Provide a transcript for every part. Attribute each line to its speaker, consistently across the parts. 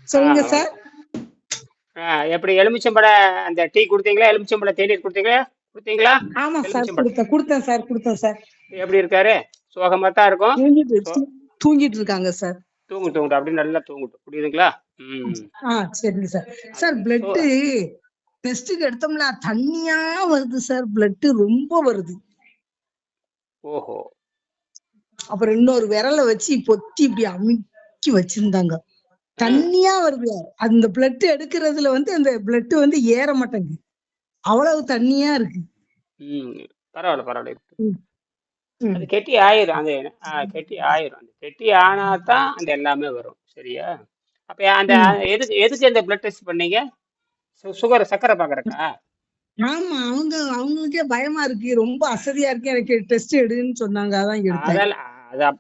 Speaker 1: ஆ
Speaker 2: சொல்லுங்க
Speaker 1: வண
Speaker 2: சார்.
Speaker 1: எப்படி எலுமிச்சம்பழ அந்த டீ குடுத்தீங்களா? எலுமிச்சம்பழ தேநீர் குடுத்தீங்களா? குடுத்தீங்களா?
Speaker 2: ஆமா சார்,
Speaker 1: எலுமிச்சம்பழம்.
Speaker 2: கொடுத்தேன் சார்.
Speaker 1: எப்படி இருக்காரு? சோகமா தான் இருக்கும்.
Speaker 2: தூங்கிட்டு
Speaker 1: சோ
Speaker 2: தூங்கிட்டு இருக்காங்க சார்.
Speaker 1: தூங்கட்டும். அப்படியே நல்லா தூங்கட்டும். புரியுதுங்களா? ம்.
Speaker 2: சரிங்க சார்.
Speaker 1: அது
Speaker 2: சார்
Speaker 1: சோ
Speaker 2: பிளட் டெஸ்ட்டுக்கு எடுத்தோம்ல, தண்ணியா வருது சார், பிளட் ரொம்ப வருது.
Speaker 1: ஓஹோ!
Speaker 2: அப்புறம் இன்னொரு விரல வச்சு பொத்தி இப்படி அமுக்கி வச்சிருந்தாங்க.
Speaker 1: ம்.
Speaker 2: தண்ணியா வருது. அந்த பிளட் எடுக்கிறதுல அந்த பிளட் ஏற மாட்டேங்குது. அவ்வளவு தண்ணியா இருக்கு.
Speaker 1: ம். பரவால்ல.
Speaker 2: ம்,
Speaker 1: அது
Speaker 2: ம்,
Speaker 1: கெட்டி ஆயிரும். அது கெட்டி ஆயிரும். அந்த கெட்டி ஆனா தான் அந்த எல்லாமே வரும். சரியா? அப்ப அந்த
Speaker 2: ம்.
Speaker 1: எதுக்கு எதுக்கு அந்த பிளட் டெஸ்ட் பண்ணீங்க? சுகர் சர்க்கரை பார்க்கறக்கா?
Speaker 2: ஆமா, அவங்களுக்கே பயமா இருக்கு. ரொம்ப அசதியா இருக்கு. எனக்கு டெஸ்ட் எடுன்னு சொன்னாங்க. அதான் எடுத்தேன்.
Speaker 1: அதெல்லாம்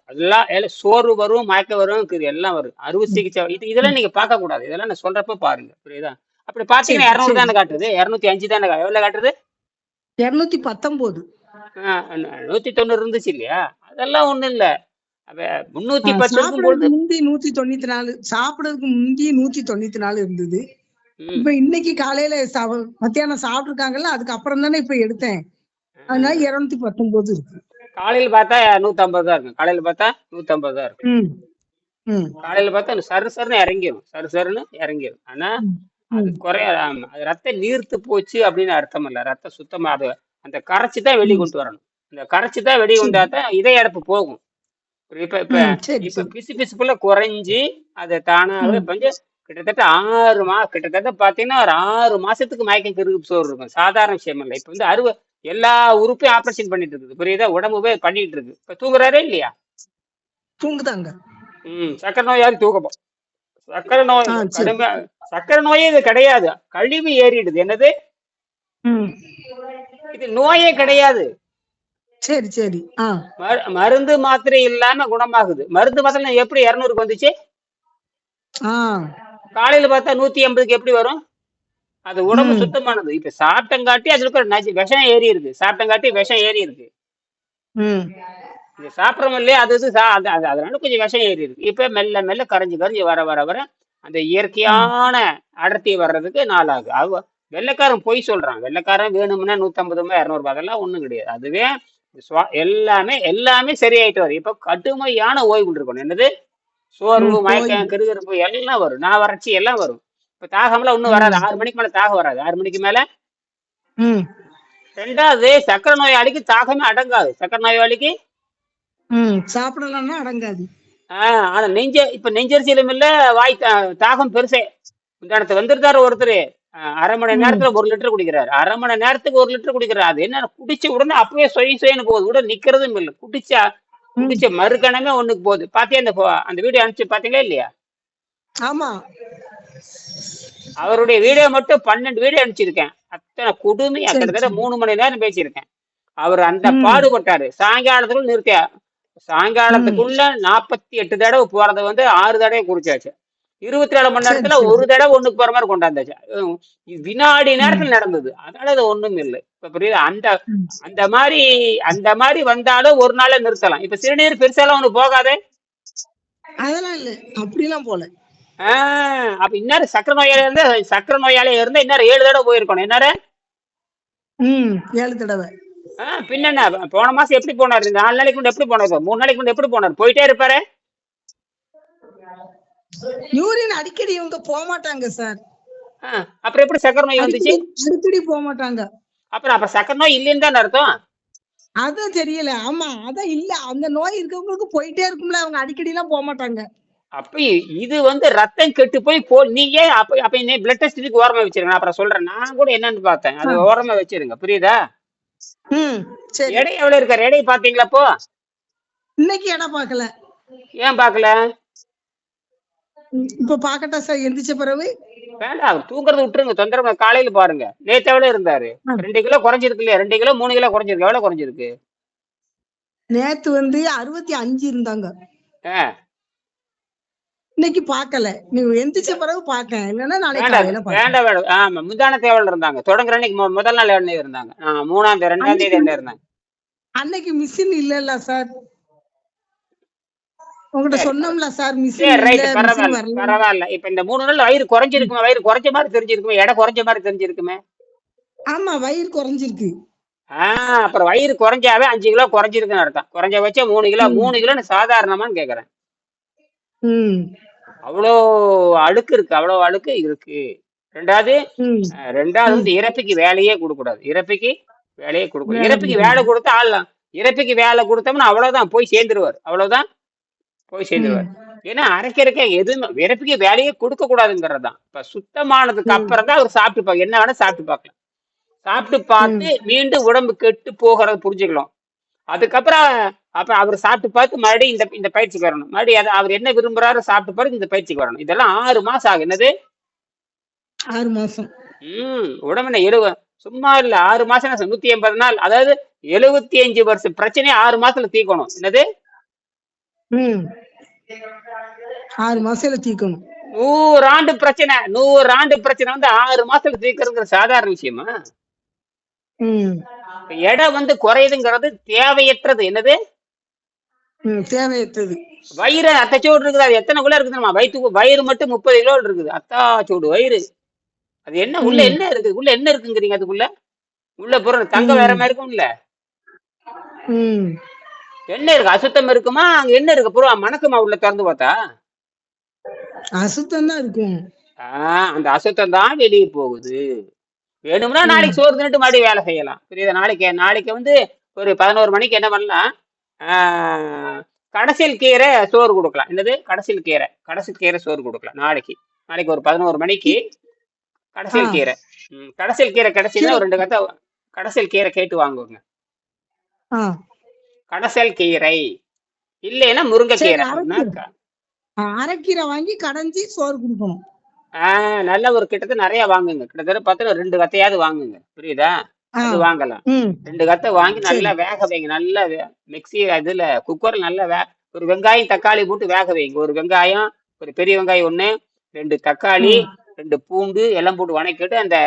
Speaker 1: அதெல்லாம் சோர்வு வரும், மயக்கம் வரும், இது எல்லாம் வரும். அறுவை சிகிச்சை இதெல்லாம்
Speaker 2: ம்.
Speaker 1: நீங்க பார்க்க கூடாது. இதெல்லாம் நான் சொல்றப்ப பாருங்க. புரியுதா? அப்படி பார்த்தீங்கன்னா
Speaker 2: சரி,
Speaker 1: 200
Speaker 2: சரி.
Speaker 1: தானே காட்டுது. 205 தானே எவ்வளவு காட்டுது?
Speaker 2: 219.
Speaker 1: 190 இருந்துச்சு இல்லையா? அதெல்லாம் ஒண்ணும் இல்ல. அப்ப 310
Speaker 2: சாப்பிடறதுக்கு
Speaker 1: இருக்கும்பொழுது
Speaker 2: முந்தி 194, சாப்பிடறதுக்கு முந்தி 194 இருந்தது.
Speaker 1: ம்.
Speaker 2: இப்ப இன்னைக்கு காலையில மத்தியானம் சாப்பிட்டுருக்காங்கல்ல, அதுக்கு அப்புறம் தானே இப்ப எடுத்தேன். அதனால
Speaker 1: ம்.
Speaker 2: 219 இருக்கு.
Speaker 1: காலையில பார்த்தா 150 தான் இருக்கும். காலையில பார்த்தா 150 தான் இருக்கும்.
Speaker 2: ம், ம்,
Speaker 1: காலையில பார்த்தா சரு சருன்னு இறங்கிரும். சரு சருன்னு இறங்கிரும். ஆனா
Speaker 2: ம்,
Speaker 1: அது
Speaker 2: ம்.
Speaker 1: ஆமா. அது ரத்தம் நீர்த்து போச்சு அப்படின்னு அர்த்தம் இல்ல. ரத்தம் சுத்தமா அது அந்த கரைச்சு தான் வெளிய
Speaker 2: ம்.
Speaker 1: கொண்டு வரணும். இந்த கரைச்சு தான் வெளிய
Speaker 2: சரி.
Speaker 1: வந்தா தான் இதய அடைப்பு போகும். இப்ப இப்ப
Speaker 2: சரி,
Speaker 1: இப்ப
Speaker 2: சரி.
Speaker 1: பிசுபிசுப்புல குறைஞ்சு அது தானாவே
Speaker 2: ம்,
Speaker 1: கொஞ்சம் கிட்டத்தட்ட 6 கிட்டத்தட்ட பாத்தீங்கன்னா ஒரு 6 மாசத்துக்கு மயக்கம் கிருகு சோறு இருக்கும். சாதாரண விஷயம் இல்ல. இப்ப எல்லா உறுப்பையும் ஆபரேஷன் பண்ணிட்டு இருக்குது. புரியுதா? உடம்புவே பண்ணிட்டு இருக்கு. இப்ப தூங்குறாரே இல்லையா?
Speaker 2: தூங்குதாங்க.
Speaker 1: சக்கரை நோயாளி தூக்கம். சக்கரை நோய்
Speaker 2: சரி.
Speaker 1: கடுமை. சக்கரை நோயே இது கிடையாது. கழிவு ஏறிடுது. என்னது?
Speaker 2: ம்.
Speaker 1: இது நோயே கிடையாது.
Speaker 2: சரி, சரி.
Speaker 1: மருந்து மாத்திரை இல்லாம குணமாகுது. மருந்து மாத்திரை எப்படி 200க்கு வந்துச்சு?
Speaker 2: ஆ.
Speaker 1: காலையில பார்த்தா 180க்கு எப்படி வரும்? அது உடம்பு
Speaker 2: ம்,
Speaker 1: சுத்தமானது. இப்ப சாப்பிட்டங்காட்டி அதுல இருக்கிற விஷம் ஏறி இருக்கு. சாப்பிட்டங்காட்டி விஷம் ஏறி இருக்கு.
Speaker 2: ம்,
Speaker 1: இந்த சாப்பிட்றோம் இல்லையா? அது இது அதனால கொஞ்சம் விஷம் ஏறி இருக்கு. இப்ப மெல்ல மெல்ல கரைஞ்சு கரைஞ்சு வர அந்த
Speaker 2: ம்,
Speaker 1: இயற்கையான அடர்த்தி வர்றதுக்கு நாளாகும். வெள்ளைக்காரன் பொய் சொல்றான். வெள்ளைக்காரன் வேணும்னா 150 200 அதெல்லாம் ஒண்ணும் கிடையாது. அதுவே எல்லாமே சரியாயிட்டு வரும். இப்ப கடுமையான ஓய்வு இருக்கணும். என்னது? சோர்வு,
Speaker 2: ஓய்வு.
Speaker 1: மயக்கம், கிறுகிறுப்பு எல்லாம் வரும். வறட்சி எல்லாம் வரும். இப்ப தாகம்லாம் ஒண்ணும் வராது.
Speaker 2: ம்,
Speaker 1: 6 மணிக்கு மேல தாகம் வராது. 6 மணிக்கு மேல.
Speaker 2: ம்,
Speaker 1: 2வது சக்கரை நோயாளிக்கு தாகமே அடங்காது. சக்கரை நோயாளிக்கு
Speaker 2: சாப்பிடலன்னா அடங்காது.
Speaker 1: ஆனா இப்ப நெஞ்சரிச்சலும் இல்ல, தாகம் பெருசே. உதாரணத்துக்கு வந்திருந்தாரு ஒருத்தர். அரை மணி
Speaker 2: ம்,
Speaker 1: நேரத்துல 1 லிட்டர் குடிக்கிறாரு. அரை மணி நேரத்துக்கு 1 லிட்டர் குடிக்கிறாரு. அது என்ன குடிச்ச உடனே அப்பவே சொயின்னு போகுது. உடனே நிக்கிறதும் இல்லை.
Speaker 2: ம்.
Speaker 1: குடிச்ச மறுகணமே ஒண்ணுக்கு போகுது. பாத்தியா அந்த வீடியோ அனுப்பிச்சு பாத்தீங்களா இல்லையா?
Speaker 2: ஆமா.
Speaker 1: அவருடைய வீடியோ மட்டும் 12 வீடியோ அனுப்பிச்சிருக்கேன். அத்தனை கொடுமையா
Speaker 2: சரி,
Speaker 1: கிட்டத்தட்ட
Speaker 2: சரி.
Speaker 1: 3 மணி நேரம் பேசியிருக்கேன். அவர் அந்த
Speaker 2: ம்,
Speaker 1: பாடுபட்டாரு. சாயங்காலத்துக்குள்ள
Speaker 2: ம்.
Speaker 1: சாயங்காலத்துக்குள்ள 48 தடவை போறத 6 தடவை குறிச்சாச்சு. 24 மணி
Speaker 2: சரி,
Speaker 1: நேரத்துல
Speaker 2: சரி.
Speaker 1: ஒரு தடவை ஒண்ணுக்கு போற மாதிரி கொண்டாந்தாச்சு. வினாடி
Speaker 2: ம்,
Speaker 1: நேரத்துல நடந்தது. அதனால அது ஒண்ணும் இல்லை. இப்ப புரியுது? அந்த
Speaker 2: ம்.
Speaker 1: அந்த மாதிரி அந்த மாதிரி வந்தாலும் ஒரு நாள நிறுத்தலாம். இப்ப சிறுநீர் பெருசாலாம் ஒண்ணு போகாதே.
Speaker 2: அதெல்லாம் இல்ல. அப்படிலாம் போல.
Speaker 1: அப்ப இன்னாரு சக்கரை நோயாளியா இருந்தா இன்னாரு 7 தடவை போயிருக்கணும். என்னாரு?
Speaker 2: 7 தடவை.
Speaker 1: பின்ன என்ன? போன மாசம் எப்படி போனாரு? 4 நாளைக்கு முன்னாடி எப்படி போனாரு? 3 நாளைக்கு முன்னாடி எப்படி போனாரு? போயிட்டே இருப்பாரு.
Speaker 2: யூரின் அடிக்கடி இவங்க போமாட்டாங்க சார்.
Speaker 1: அப்புறம் எப்படி சக்கரை நோய் வந்துச்சு?
Speaker 2: அடிக்கடி போமாட்டாங்க.
Speaker 1: அப்ப சக்கரை நோய் இல்லைன்னு தான் அர்த்தம்.
Speaker 2: அதான் தெரியல. ஆமா, அதான் இல்ல. அந்த நோய் இருக்கவங்களுக்கு போயிட்டே இருக்கும்ல. அவங்க அடிக்கடி எல்லாம் போமாட்டாங்க.
Speaker 1: அப்ப இது ரத்தம் கெட்டு போய் நீங்க அப்ப பிளட் டெஸ்ட் ஓரமா வச்சிருங்க. அப்புறம் சொல்றேன். நான் கூட என்னன்னு பார்த்தேன். அது ஓரமா வச்சிருங்க. புரியுதா?
Speaker 2: சரி.
Speaker 1: எடை எவ்வளவு இருக்காரு? எடை பாத்தீங்களா அப்போ?
Speaker 2: இன்னைக்கு எடை பார்க்கல.
Speaker 1: ஏன் பாக்கல?
Speaker 2: இப்ப பாக்கட்டா சார் எந்திரிச்ச பிறகு?
Speaker 1: வேண்டாம், தூங்குறது விட்டுருங்க. தொந்தரவு. காலையில பாருங்க. நேத்து எவ்வளவு இருந்தாரு? 2 கிலோ குறைஞ்சிருக்கு இல்லையா? 2 கிலோ 3 கிலோ குறைஞ்சிருக்கு. எவ்வளவு குறைஞ்சிருக்கு?
Speaker 2: நேத்து 65 இருந்தாங்க.
Speaker 1: ஆ,
Speaker 2: இன்னைக்கு பாக்கல. நீ எந்திரிச்ச பிறகு பாக்க. இல்லன்னா நாளைக்கு
Speaker 1: வேண்டாம்
Speaker 2: காலையில பாக்க.
Speaker 1: வேண்டாம். ஆமா, முந்தானத்து எவ்வளவு இருந்தாங்க? தொடங்குற அன்னைக்கு முதல் நாள் எவ்வளவு இருந்தாங்க? 2ஆம் தேதி
Speaker 2: அன்னைக்கு
Speaker 1: என்ன இருந்தாங்க?
Speaker 2: அன்னைக்கு மிஷின் இல்லல்ல சார். உங்ககிட்ட
Speaker 1: சரி
Speaker 2: சொன்னோம்ல சார், மிஷின்
Speaker 1: சரி
Speaker 2: இல்ல,
Speaker 1: ரைட்டு,
Speaker 2: மிஷின்
Speaker 1: பரவாயில்ல
Speaker 2: வரல.
Speaker 1: பரவாயில்ல. இப்ப இந்த 3 நாள் வயிறு குறைஞ்சிருக்குமே, வயிறு குறைஞ்ச மாதிரி தெரிஞ்சிருக்குமே, எடை குறைஞ்ச மாதிரி தெரிஞ்சிருக்குமே.
Speaker 2: ஆமா, வயிறு குறைஞ்சிருக்கு.
Speaker 1: அப்புறம் வயிறு குறைஞ்சாவே 5 கிலோ குறைஞ்சிருக்குன்னு அர்த்தம். குறைஞ்சபட்சம் 3 கிலோ.
Speaker 2: ம்.
Speaker 1: 3 கிலோன்னு சாதாரணமான்னு கேக்குறேன்.
Speaker 2: ம்.
Speaker 1: அவ்வளோ அழுக்கு இருக்கு, அவ்வளோ அழுக்கு இருக்கு. ரெண்டாவது
Speaker 2: ம்.
Speaker 1: ரெண்டாவது
Speaker 2: ம்.
Speaker 1: வந்து இறப்பிக்கு வேலையே கொடுக்கக்கூடாது. இறப்பிக்கு வேலையே கொடுக்கக்கூடாது.
Speaker 2: வேலை
Speaker 1: இறப்பிக்கு வேலை
Speaker 2: குடுக்கணும்.
Speaker 1: கொடுத்தா ஆளலாம். இறப்பிக்கு வேலை கொடுத்தோம்னா அவ்வளவுதான், போய் சேர்ந்துருவார். அவ்வளவுதான், போய் சேர்ந்துருவார்.
Speaker 2: ம்.
Speaker 1: ஏன்னா அரைக்கிறக்க எதுவுமே இறப்பிக்கு வேலையே கொடுக்க கூடாதுங்கிறது தான். இப்ப சுத்தமானதுக்கு
Speaker 2: ம்.
Speaker 1: அப்புறம் தான் அவர் சாப்பிட்டு என்ன வேணா சாப்பிட்டு பார்க்கலாம். சாப்பிட்டு
Speaker 2: ம்.
Speaker 1: பார்த்து மீண்டும் உடம்பு கெட்டு போகிறத புரிஞ்சுக்கலாம். அதுக்கப்புறம் அப்ப அவர் சாப்பிட்டு பார்த்து மறுபடியும் இந்த இந்த பயிற்சிக்கு வரணும். மறுபடியும் அவர் என்ன விரும்புறாரோ சாப்பிட்டு பார்த்து இந்த பயிற்சிக்கு வரணும். இதெல்லாம் 6 மாசம் ஆகும். என்னது?
Speaker 2: 6 மாசம்.
Speaker 1: உடம்புல சும்மா இல்ல, 6 மாசம் 180 நாள், அதாவது 75 வருஷம் பிரச்சனையை 6 மாசத்துல தீர்க்கணும். என்னது?
Speaker 2: ம். 6 மாசத்துல தீர்க்கணும்.
Speaker 1: 100 ஆண்டு பிரச்சனை, 100 ஆண்டு பிரச்சனை வந்து 6 மாசத்துல தீர்க்கறதுங்கிற சாதாரண விஷயமா?
Speaker 2: ம்.
Speaker 1: இப்ப எடை வந்து குறையுதுங்கிறது தேவையற்றது. என்னது?
Speaker 2: ம். தேவையற்றது.
Speaker 1: வயிறு அத்தச்சோடு இருக்குது. அது எத்தனை கிலோ இருக்குது? நம்ம வயிறு மட்டும் 30 கிலோ இருக்குது. அத்தாச்சோடு வயிறு. அது என்ன உள்ள
Speaker 2: ம்.
Speaker 1: என்ன இருக்கு? உள்ள என்ன இருக்குங்கிறீங்க? அதுக்குள்ள உள்ள பொருள் தங்கம் வேற
Speaker 2: ம்.
Speaker 1: மாதிரி இருக்கும். இல்ல
Speaker 2: ம்.
Speaker 1: என்ன இருக்கு? அசுத்தம் இருக்குமா? அங்க என்ன இருக்கு? பூரா மணக்குமா உள்ள திறந்து பார்த்தா?
Speaker 2: அசுத்தம் தான் இருக்கும்.
Speaker 1: அந்த அசுத்தம் தான் வெளியே போகுது. வேணும்னா
Speaker 2: ம்.
Speaker 1: நாளைக்கு சோறு தின்னுட்டு மறுபடியும் வேலை செய்யலாம். புரியுதா? நாளைக்கு நாளைக்கு வந்து ஒரு 11 மணிக்கு என்ன பண்ணலாம்? கடைசியில் கீரை சோறு கொடுக்கலாம். என்னது? கடைசியில் கீரை சோறு கொடுக்கலாம் நாளைக்கு. நாளைக்கு ஒரு 11 மணிக்கு
Speaker 2: ஆ.
Speaker 1: கடைசியில் கீரை. கடைசியில் கீரை கிடைச்சதுன்னா
Speaker 2: கீரை.
Speaker 1: ஒரு 2 கத்தை கடைசியில் கீரை கேட்டு வாங்குவோங்க.
Speaker 2: ஆ.
Speaker 1: கடைசல் கீரை இல்லைன்னா
Speaker 2: சரி,
Speaker 1: முருங்கைக்கீரை.
Speaker 2: அரைக்கீரை. அரைக்கீரை வாங்கி கடைஞ்சி சோறு குடுக்கணும்.
Speaker 1: நல்ல ஒரு கிட்டத்தட்ட நிறைய வாங்குங்க. கிட்டத்தட்ட பார்த்தா 2 கத்தையாவது வாங்குங்க. புரியுதா?
Speaker 2: ஆ.
Speaker 1: அது வாங்கலாம்.
Speaker 2: ம்.
Speaker 1: 2 கத்தை வாங்கி
Speaker 2: சரி.
Speaker 1: நல்லா வேக வைங்க. நல்லா மிக்ஸி இதுல குக்கர்ல நல்லா ஒரு வெங்காயம் தக்காளி போட்டு வேக வைங்க. ஒரு வெங்காயம், ஒரு பெரிய வெங்காயம் 1, 2 தக்காளி,
Speaker 2: ம்.
Speaker 1: 2 பூண்டு எல்லாம் போட்டு வணக்கிட்டு அந்த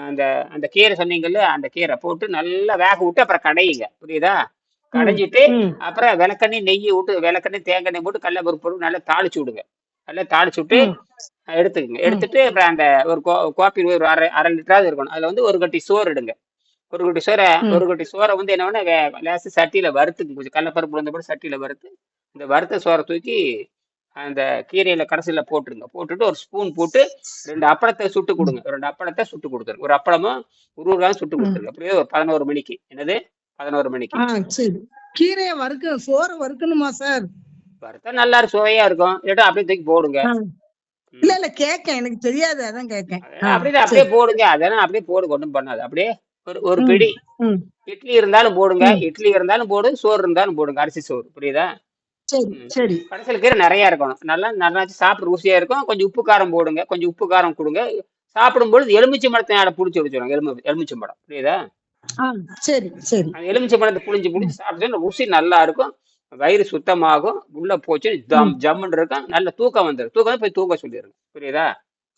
Speaker 1: அந்த அந்த கீரை சொன்னீங்கல்ல, அந்த கீரை போட்டு நல்லா வேக விட்டு அப்புறம் கடையுங்க. புரியுதா?
Speaker 2: ம்.
Speaker 1: கடைஞ்சிட்டு
Speaker 2: ம்.
Speaker 1: அப்புறம் விளக்கெண்ணெய் நெய் விட்டு விளக்கெண்ணெய் தேங்காய் எண்ணெய் போட்டு கடலைப்பருப்பு போட்டு நல்லா தாளிச்சு விடுங்க. நல்லா தாளிச்சு விட்டு
Speaker 2: ம்.
Speaker 1: எடுத்துக்கங்க.
Speaker 2: ம்.
Speaker 1: எடுத்துட்டு அப்புறம் அந்த ஒரு கோப்பி ஒரு அரை லிட்டராவது இருக்கணும். அதுல வந்து ஒரு கட்டி சோறு எடுங்க. ஒரு கட்டி சோறை வந்து என்ன பண்ண லேசா சட்டியில வறுத்துக்கு, கொஞ்சம் கடலைப்பருப்பு உளுந்து போட்டு சட்டியில வறுத்து இந்த வறுத்த சோறை தூக்கி அந்த கீரையில கடைசியில போட்டுருங்க. போட்டுட்டு ஒரு ஸ்பூன் போட்டு 2 அப்பளத்தை சுட்டு கொடுங்க. 2 அப்பளத்தை சுட்டு கொடுத்துருங்க. ஒரு அப்பளமும் உருளையும் சுட்டு
Speaker 2: ம்.
Speaker 1: கொடுத்துருங்க. அப்படியே ஒரு 11 மணிக்கு. என்னது? 11 மணிக்கு.
Speaker 2: ஆ, சரி. கீரைய சோற வறுக்கணுமா சார்?
Speaker 1: வறுத்தா நல்லா சுவையா இருக்கும். இல்லாட்டா அப்படியே தூக்கி போடுங்க.
Speaker 2: ஆ. இல்ல, இல்ல, கேக்கேன். எனக்கு தெரியாது. அதான் கேக்கேன்.
Speaker 1: அப்படியே அப்படியே
Speaker 2: சரி.
Speaker 1: போடுங்க. அதெல்லாம் அப்படியே போடுங்க. ஒண்ணும் பண்ணாது. அப்படியே ஒரு
Speaker 2: ம்.
Speaker 1: பிடி
Speaker 2: ம்.
Speaker 1: இட்லி இருந்தாலும் போடுங்க.
Speaker 2: ம்.
Speaker 1: இட்லி இருந்தாலும் போடு, சோறு இருந்தாலும் போடுங்க. அரிசி சோறு. புரியுதா?
Speaker 2: சரி, சரி.
Speaker 1: கடைசியில் கீரை நிறைய இருக்கணும். நல்லா சாப்பிட ருசியா இருக்கும். கொஞ்சம் உப்பு காரம் போடுங்க. கொஞ்சம் உப்பு காரம் கொடுங்க. சாப்பிடும்பொழுது எலுமிச்சை பழத்தை புளிச்சு வச்சுருவாங்க. எலுமிச்சை பழம். புரியுதா?
Speaker 2: ஆ, சரி, சரி.
Speaker 1: அந்த எலுமிச்சை பழத்தை புளிஞ்சு சாப்பிட்டோம்னா ருசி நல்லா இருக்கும். வயிறு சுத்தமாகும். உள்ள போச்சு ஜம்முன்னு இருக்கும். நல்ல தூக்கம் வந்துடும். தூக்கம் போய் தூங்க சொல்லிடுங்க. புரியுதா?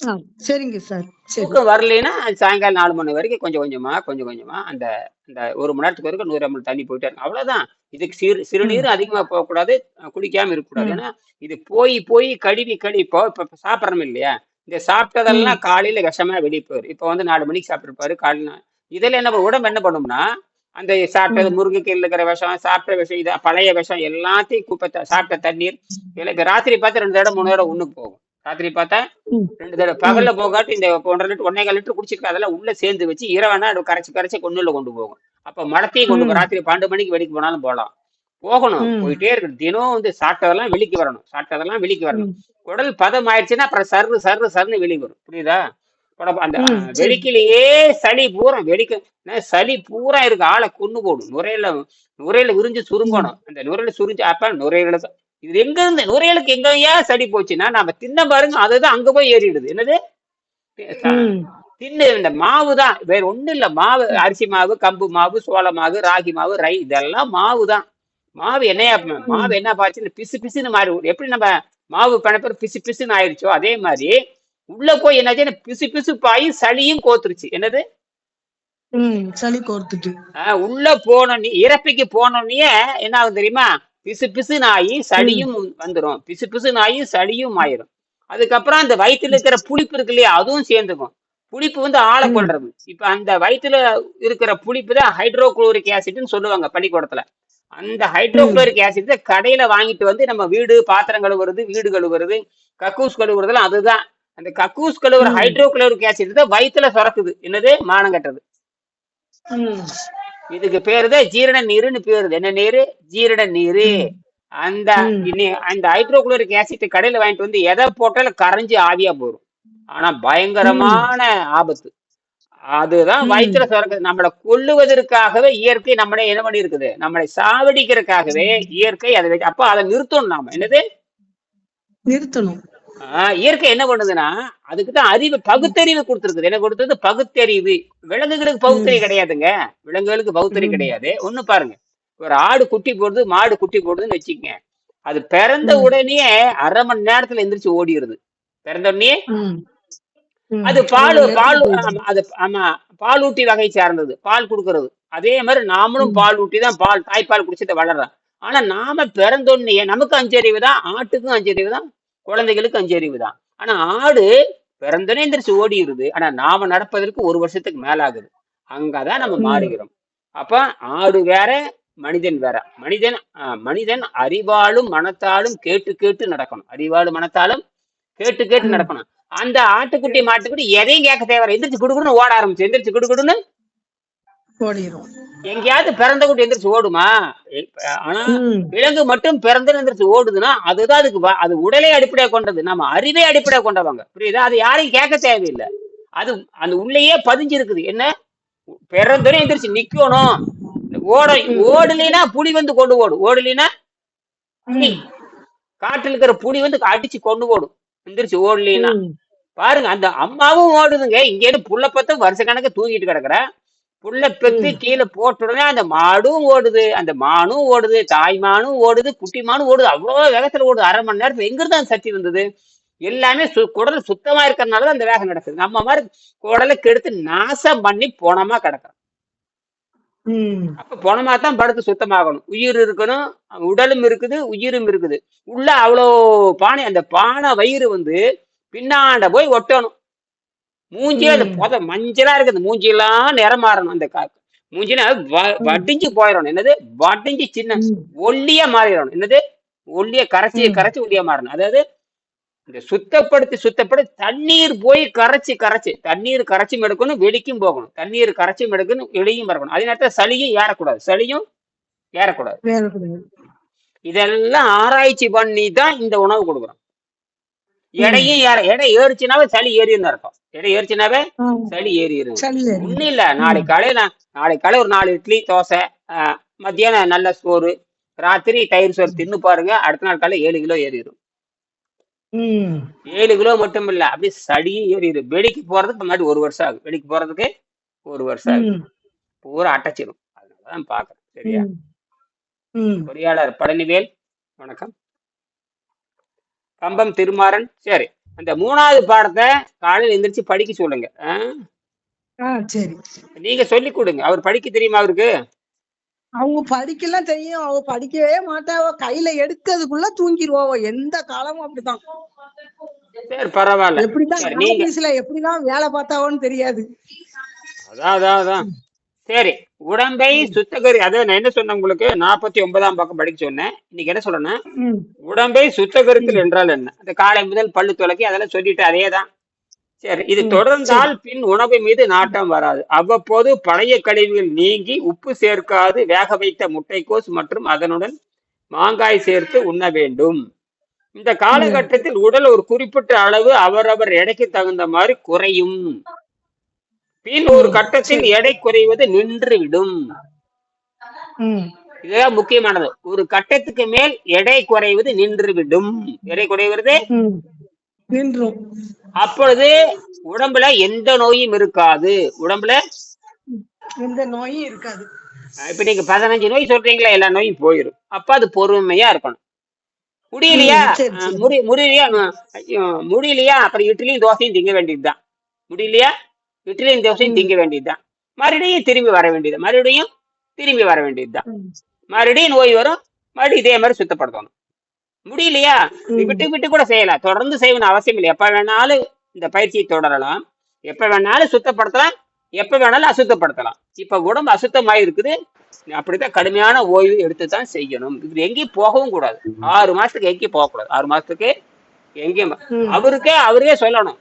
Speaker 2: ஆ, சரிங்க சார். சரி.
Speaker 1: தூக்கம் வரலைன்னா சாயங்காலம் 4 மணி வரைக்கும் கொஞ்சம் கொஞ்சமா அந்த அந்த 1 மணி நேரத்துக்கு வரைக்கும் 100 ml தண்ணி போயிட்டே இருக்கும். அவ்வளவுதான். இதுக்கு சிறுநீரும் அதிகமா போகக்கூடாது. குடிக்காம இருக்கக்கூடாது. ஏன்னா இது போய் கழுவி இப்போ இப்ப சாப்பிடறோம் இல்லையா? இந்த சாப்பிட்டதெல்லாம் காலையில விஷமா வெளியே போயிடும். இப்ப வந்து 4 மணிக்கு சாப்பிட்டுருப்பாரு காலையில. இதுல என்ன உடம்பு என்ன பண்ணும்னா, அந்த சாப்பிட்டது முருங்கைக்கீரையில் இருக்கிற விஷம், சாப்பிட்ட விஷம், இது பழைய விஷம் எல்லாத்தையும் சாப்பிட்ட தண்ணீர் இப்ப ராத்திரி பார்த்தா 2 தடவை 3 தடவை ஒண்ணுக்கு போகும். ராத்திரி பார்த்தா 2 தடவை, பகல்ல போகாட்டி இந்த 1.5 லிட்டர் 1.25 லிட்டர் குடிச்சிருக்க அதெல்லாம் உள்ள சேர்ந்து வச்சு இரவனா கரைச்சு கொண்டுல கொண்டு போகும். அப்ப மடத்தையும் கொண்டு போகும். ராத்திரி 12 மணிக்கு வெளிக்கு போனாலும் போகணும். போயிட்டே இருக்கு. தினம் வந்து சாப்பிட்டதெல்லாம் வெளிக்கு வரணும். குடல் பதம் ஆயிடுச்சுன்னா அப்புறம் சர்ன்னு வெளியே வரும். புரியுதா? அந்த வெளிக்கிலேயே சளி பூரா இருக்கு. ஆளை கொண்டு போடும். நுரையில விரிஞ்சு சுருங்கணும். அந்த நுரையில சுரிஞ்சு அப்ப நுரையீரலுக்கு இது எங்க இருந்து நுரையீரலுக்கு எங்கயா சளி போச்சுன்னா நம்ம தின்ன பாருங்க, அதுதான் அங்க போய் ஏறிடுது. என்னது? தின்னு இந்த மாவு தான், வேற ஒண்ணும் இல்ல. மாவு, அரிசி மாவு, கம்பு மாவு, சோள மாவு, ராகி மாவு, இதெல்லாம் மாவு தான். மாவு என்ன பாச்சு பிசு பிசுன்னு மாறி. எப்படி நம்ம மாவு பணப்பேர் பிசு பிசுன்னு ஆயிடுச்சோ அதே மாதிரி உள்ள போய் என்னாச்சு, பிசு பாயி சளியும் கோத்துருச்சு. என்னது?
Speaker 2: சளி கோர்த்துட்டு
Speaker 1: உள்ள போனோம். இறப்பிக்கு போனோன்னே என்ன ஆகும் தெரியுமா? பிசு பிசு நாயி
Speaker 2: ம்,
Speaker 1: சளியும் வந்துடும், பிசு பிசு நாயி சளியும் ஆயிரும். அதுக்கப்புறம் அந்த வயித்துல இருக்கிற புளிப்பு இருக்கு இல்லையா, அதுவும் சேர்ந்துக்கும். புளிப்பு வந்து ஆளை
Speaker 2: ம்,
Speaker 1: கொள்றது. இப்ப அந்த வயித்துல இருக்கிற புளிப்பு தான் ஹைட்ரோகுளோரிக் ஆசிட்னு சொல்லுவாங்க பள்ளிக்கூடத்துல. அந்த
Speaker 2: ம்,
Speaker 1: ஹைட்ரோகுளோரிக் ஆசிட் கடையில வாங்கிட்டு வந்து நம்ம வீடு பாத்திரம் கழுவுறது, வீடு கழுவுறது, கக்கூஸ் கழுவுறதுலாம் அதுதான். அந்த கக்கூஸ் கழுவுற
Speaker 2: ம்,
Speaker 1: ஹைட்ரோகுளோரிக் ஆசிட் தான் வயித்துல சுரக்குது. என்னது மானம் கட்டுறது.
Speaker 2: ம்,
Speaker 1: இதுக்கு பேருதான் ஜீரண நீருன்னு பேருது. என்ன நீரு? ஜீரண நீரு.
Speaker 2: ம்,
Speaker 1: அந்த
Speaker 2: ம்,
Speaker 1: அந்த ஹைட்ரோகுளோரிக் ஆசிட் கடையில வாங்கிட்டு வந்து எதை போட்டாலும் கரைஞ்சு ஆவியா போயிடும். ஆனா
Speaker 2: ம்,
Speaker 1: பயங்கரமான ஆபத்து. அதுதான்
Speaker 2: ம்.
Speaker 1: வயிற்றுல சுரக்குது. நம்மளை கொல்லுவதற்காகவே இயற்கை நம்மளை என்ன பண்ணி இருக்குது, நம்மளை சாவடிக்கிறதுக்காகவே இயற்கை அதை வச்சு. அப்ப அதை நிறுத்தணும் நாம. என்னது?
Speaker 2: நிறுத்தணும்.
Speaker 1: இயற்கை என்ன பண்ணுதுன்னா, அதுக்குதான் அறிவு
Speaker 2: ம்,
Speaker 1: பகுத்தறிவு கொடுத்துருக்குது. என்ன கொடுத்தது? பகுத்தறிவு. விலங்குகளுக்கு
Speaker 2: ம்,
Speaker 1: பகுத்தறிவு கிடையாதுங்க. விலங்குகளுக்கு பகுத்தறிவு
Speaker 2: ம்,
Speaker 1: கிடையாது. ஒண்ணு பாருங்க, ஒரு ஆடு குட்டி போடுது, மாடு குட்டி போடுதுன்னு வச்சுக்கங்க. அது பிறந்த
Speaker 2: ம்,
Speaker 1: உடனே 1/2 மணி நேரத்துல எந்திரிச்சு ஓடிடுது. பிறந்த உடனே
Speaker 2: ம், ம்.
Speaker 1: அது பால்
Speaker 2: அவ்வளவு நேரத்துல
Speaker 1: பால்
Speaker 2: போயிடுது.
Speaker 1: ஆமா, அது ஆமா, பாலூட்டி வகை சார்ந்தது. பால் கொடுக்கறது. அதே மாதிரி நாமளும்
Speaker 2: ம்,
Speaker 1: பால் ஊட்டி தான் தாய்ப்பால் குடிச்சிட்டு வளர்றோம். ஆனா நாம பிறந்தோடனே நமக்கு அஞ்சறிவு தான், ஆட்டுக்கும் அஞ்சறிவு தான், குழந்தைகளுக்கு அஞ்சறிவு தான். ஆனா ஆடு பிறந்தோடனே எந்திரிச்சு ஓடிடுது. ஆனா நாம நடப்பதற்கு 1 வருஷத்துக்கு மேல ஆகுது. அங்கதான் நம்ம
Speaker 2: ம்,
Speaker 1: மாறுகிறோம். அப்ப ஆடு வேற, மனிதன் வேற. மனிதன் அறிவாலும் மனத்தாலும் கேட்டு கேட்டு நடக்கணும். அறிவாலும் மனத்தாலும் கேட்டு கேட்டு
Speaker 2: ம்.
Speaker 1: நடக்கணும். அந்த ஆட்டுக்குட்டி மாட்டுக்குட்டி எதையும் கேட்க தேவை. எந்திரிச்சு குடுக்குன்னு ஓட ஆரம்பிச்சு. எந்திரிச்சு குடுக்குன்னு
Speaker 2: ஓடிரும்.
Speaker 1: எங்கேயாவது பிறந்த குட்டி எந்திரிச்சு ஓடுமா? ஆனா
Speaker 2: ம்,
Speaker 1: விலங்கு மட்டும் பிறந்து எந்திரிச்சு ஓடுதுன்னா அதுதான் அதுக்கு அது உடலே அடிப்படையா கொண்டது. நம்ம அறிவே அடிப்படையா கொண்டவங்க. புரியுதா? அது யாரையும் கேட்க தேவையில்லை. அது அந்த உள்ளேயே பதிஞ்சிருக்குது. என்ன? பிறந்தோடனே எந்திரிச்சு நிக்கணும். ஓட
Speaker 2: ம்,
Speaker 1: ஓடலைன்னா புலி வந்து கொண்டு ஓடும். ஓடலைன்னா புலி,
Speaker 2: ம்,
Speaker 1: காட்டுல இருக்கிற புலி வந்து அடிச்சு கொண்டு ஓடும். எந்திரிச்சு ஓடலைன்னா.
Speaker 2: ம்,
Speaker 1: பாருங்க, அந்த அம்மாவும் ஓடுதுங்க. இங்கே புள்ள பத்து வருஷ கணக்கு தூங்கிட்டு கிடக்குற புள்ள பெத்து
Speaker 2: ம்,
Speaker 1: கீழே போட்ட உடனே அந்த மாடும் ஓடுது, அந்த மானும் ஓடுது, தாய் மானும் ஓடுது, குட்டி மானும் ஓடுது. அவ்வளவு வேகத்துல ஓடுது. 1/2 மணி நேரத்துல எங்க இருந்து அந்த சக்தி வந்தது? எல்லாமே குடல் சுத்தமா இருக்கிறதுனாலதான் அந்த வேகம் நடக்குது. நம்ம மாதிரி குடலை கெடுத்து நாசம் பண்ணி போனமா கிடக்குறோம்.
Speaker 2: ம்,
Speaker 1: அப்ப போனமா தான் படுத்து சுத்தமாகணும். உயிர் இருக்கணும், உடலும் இருக்குது, உயிரும் இருக்குது. உள்ள அவ்வளோ பானை, அந்த பானை வயிறு வந்து பின்னாண்ட போய் ஒட்டணும். மூஞ்சியே அது
Speaker 2: ம்,
Speaker 1: மஞ்சளா இருக்குது. மூஞ்சியெல்லாம் நிறம் மாறணும். அந்த மூஞ்சில
Speaker 2: ம்,
Speaker 1: வடிஞ்சு போயிடணும். என்னது? வடிஞ்சு சின்ன
Speaker 2: ம்,
Speaker 1: ஒல்லியா மாறிடணும். என்னது? ஒல்லிய கரைச்சி
Speaker 2: ம்,
Speaker 1: கரைச்சி ஒல்லியா மாறணும். அதாவது இந்த சுத்தப்படுத்தி தண்ணீர் போய் தண்ணீர் கரைச்சும் எடுக்கணும், வெளிக்கும் போகணும். தண்ணீர் கரைச்சும் எடுக்கணும், வெளியும் வரணும். அதே நேரத்தில் சளியும் ஏறக்கூடாது. சளியும் ஏறக்கூடாது.
Speaker 2: வேற கிடையாது.
Speaker 1: இதெல்லாம் ஆராய்ச்சி பண்ணி தான் இந்த உணவு கொடுக்குறோம்.
Speaker 2: ம்,
Speaker 1: எடை ஏறிச்சுனாவே சளி ஏறின்னு அர்த்தம். எடை ஏறிச்சுனாவே
Speaker 2: ஆ,
Speaker 1: சளி ஏறிடும்.
Speaker 2: சரி.
Speaker 1: ஒன்றும் இல்லை,
Speaker 2: ம்,
Speaker 1: நாளைக்கு காலை ஒரு 4 இட்லி தோசை, மத்தியானம் நல்ல சோறு, ராத்திரி தயிர் சோறு தின்னு பாருங்க. அடுத்த நாள் காலை 7 கிலோ ஏறிடும்.
Speaker 2: ம்,
Speaker 1: 7 கிலோ மட்டும் இல்ல, அப்படியே சளியும் ஏறிடும். வெளிக்கு போறதுக்கு முன்னாடி 1 வருஷம் ஆகும். வெளிக்கு போறதுக்கு 1 வருஷம் ஆகும்.
Speaker 2: ம்,
Speaker 1: பூரா அடைச்சிடும். அதனாலதான் பாக்குறேன். சரியா?
Speaker 2: ம், ம்.
Speaker 1: பொறியாளர் பழனிவேல், வணக்கம். கம்பம் திருமாறன். சரி, அந்த 3வது பாடத்தை காலையில் எந்திரிச்சு படிக்க சொல்லுங்க.
Speaker 2: சரி.
Speaker 1: நீங்க சொல்லி கொடுங்க. அவர் படிக்க தெரியுமா அவருக்கு?
Speaker 2: அவங்க படிக்கலாம் தெரியும். அவ படிக்கவே மாட்டா. அவ கையில எடுக்கிறதுக்குள்ள தூங்கிடுவா. அவ எந்த காலமும் அப்படிதான்.
Speaker 1: சரி, பரவாயில்ல.
Speaker 2: எப்படிதான்
Speaker 1: சரி, நீங்க
Speaker 2: ஆபீஸ்ல எப்படிதான் வேலை பார்த்தாவோன்னு தெரியாது.
Speaker 1: அதான். சரி, உடம்பை சுத்தகரி. அதான் நான் என்ன சொன்னேன் உங்களுக்கு, 49ஆம் பக்கம் படிக்க சொன்னேன். இன்னைக்கு என்ன சொல்றேன்னா,
Speaker 2: ம்,
Speaker 1: உடம்பை சுத்தகரித்தல்
Speaker 2: ம்,
Speaker 1: என்றால் என்ன? அந்த காலை முதல் பல்லு துலக்கி அதெல்லாம் சொல்லிட்டு அதேதான். சரி, இது
Speaker 2: ம். சரி.
Speaker 1: தொடர்ந்தால் பின் உணவு மீது நாட்டம் வராது. அவ்வப்போது பழைய கழிவுகள் நீங்கி உப்பு சேர்க்காது வேக வைத்த முட்டைக்கோஸ் மற்றும் அதனுடன் மாங்காய் சேர்த்து உண்ண வேண்டும். இந்த
Speaker 2: ம்,
Speaker 1: காலகட்டத்தில் உடல் ஒரு குறிப்பிட்ட அளவு அவரவர் எடைக்கு தகுந்த மாதிரி குறையும். பின் ஒரு
Speaker 2: ம்.
Speaker 1: கட்டத்தில்
Speaker 2: சரி.
Speaker 1: எடை குறைவது நின்றுவிடும்.
Speaker 2: ம்,
Speaker 1: இதுதான் முக்கியமானது. ஒரு கட்டத்துக்கு மேல் எடை குறைவது நின்றுவிடும். எடை குறைவது
Speaker 2: ம். நின்றும்.
Speaker 1: அப்பொழுது உடம்புல எந்த நோயும் இருக்காது. உடம்புல
Speaker 2: எந்த நோயும் இருக்காது.
Speaker 1: இப்ப நீங்க 15 நோய் சொல்றீங்களா, எல்லா நோயும் போயிடும். அப்ப அது பொறுமையா இருக்கணும். முடியலையா?
Speaker 2: சரி, சரி.
Speaker 1: முடியலையா? ஐயோ, முடியலையா? அப்புறம் இட்லியும் தோசையும் திங்க வேண்டியதுதான். முடியலையா? இட்லியும் தோசையும்
Speaker 2: ம்,
Speaker 1: திங்க வேண்டியதுதான். மறுபடியும் திரும்பி வர வேண்டியது. மறுபடியும் திரும்பி வர வேண்டியதுதான்.
Speaker 2: ம்,
Speaker 1: மறுபடியும் நோய் வரும், மறுபடியும் இதே மாதிரி சுத்தப்படுத்தணும். முடியலையா, விட்டு விட்டு கூட செய்யலாம், தொடர்ந்து செய்யணும் அவசியம் இல்லை. எப்ப வேணாலும் இந்த பயிற்சியை தொடரலாம், எப்ப வேணாலும் சுத்தப்படுத்தலாம், எப்ப வேணாலும் அசுத்தப்படுத்தலாம். இப்ப உடம்பு அசுத்தமாய் இருக்குது, அப்படித்தான் கடுமையான ஓய்வு எடுத்துதான் செய்யணும். இப்படி எங்கேயும் போகவும் கூடாது. 6 மாசத்துக்கு எங்கேயும் போகக்கூடாது. 6 மாசத்துக்கு எங்கேயும் அவருக்கே சொல்லணும்,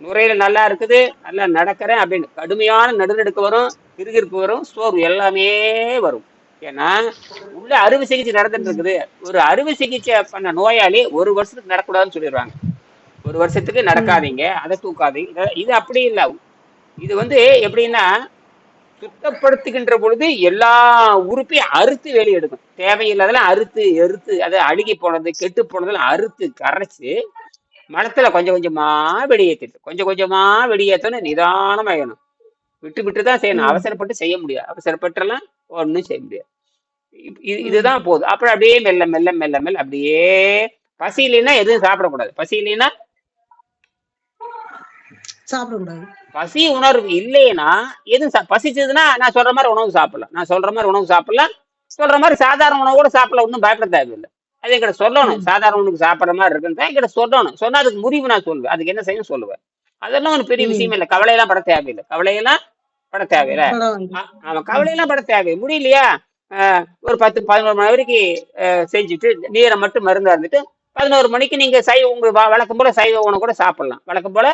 Speaker 1: நுரையீரல் நல்லா இருக்குது, நல்லா நடக்கிறேன் அப்படின்னு. கடுமையான நடுநடுக்கு வரும், கிறுகிறுப்பு வரும், சோர்வு எல்லாமே வரும். ஏன்னா உள்ள அறுவை சிகிச்சை நடந்துட்டு இருக்குது. ஒரு அறுவை சிகிச்சை பண்ண நோயாளி 1 வருஷத்துக்கு நடக்கூடாதுன்னு சொல்லிடுவாங்க. 1 வருஷத்துக்கு நடக்காதீங்க, அதை தூக்காதீங்க. இது அப்படி இல்லை. இது எப்படின்னா, சுத்தப்படுத்துகின்ற பொழுது எல்லா உறுப்பையும் அறுத்து வெளியே எடுக்கும். தேவையில்லாதெல்லாம் அறுத்து அதை அழுகி போனது கெட்டு போனதெல்லாம் அறுத்து கரைச்சு மனத்துல கொஞ்சம் கொஞ்சமா வெளியேற்றிட்டு, கொஞ்சம் கொஞ்சமா வெளியேற்றணும். நிதானமாகணும், விட்டு விட்டு தான் செய்யணும். அவசரப்பட்டு செய்ய முடியாது, அவசரப்பட்டுலாம் ஒன்றும் செய்ய முடியாது. இதுதான் போதும். அப்புறம் அப்படியே மெல்ல மெல்ல மெல்ல மெல்ல அப்படியே. பசி இல்லைன்னா எதுவும் சாப்பிடக்கூடாது. பசி இல்லைன்னா
Speaker 2: சாப்பிடக்கூடாது.
Speaker 1: பசி உணர்வு இல்லைன்னா எதுவும் பசிச்சதுன்னா நான் சொல்ற மாதிரி உணவு சாப்பிடலாம், நான் சொல்ற மாதிரி உணவு சாப்பிடலாம், சொல்ற மாதிரி சாதாரண உணவு கூட சாப்பிடலாம், ஒன்றும் பயப்பட தேவையில்லை. அது என்கிட்ட சொல்லணும், சாதாரண உணவுக்கு சாப்பிட்ற மாதிரி இருக்குன்னு தான் என்கிட்ட சொல்லணும். சொன்னா அதுக்கு முடிவு நான் சொல்லுவேன், அதுக்கு என்ன செய்யணும் சொல்லுவேன். அதெல்லாம் ஒரு பெரிய விஷயம் இல்லை. கவலையெல்லாம் பட தேவையில்லை, கவலையெல்லாம் பட தேவையில்லை. ஆமா, கவலையெல்லாம் பட தேவை முடியலையா, ஒரு 10-11 மணி வரைக்கும் செஞ்சுட்டு நீரை மட்டும் மருந்தா இருந்துட்டு 11 மணிக்கு நீங்க உங்க வழக்கம் போல சைவ உணவு கூட சாப்பிடலாம், வழக்கம் போல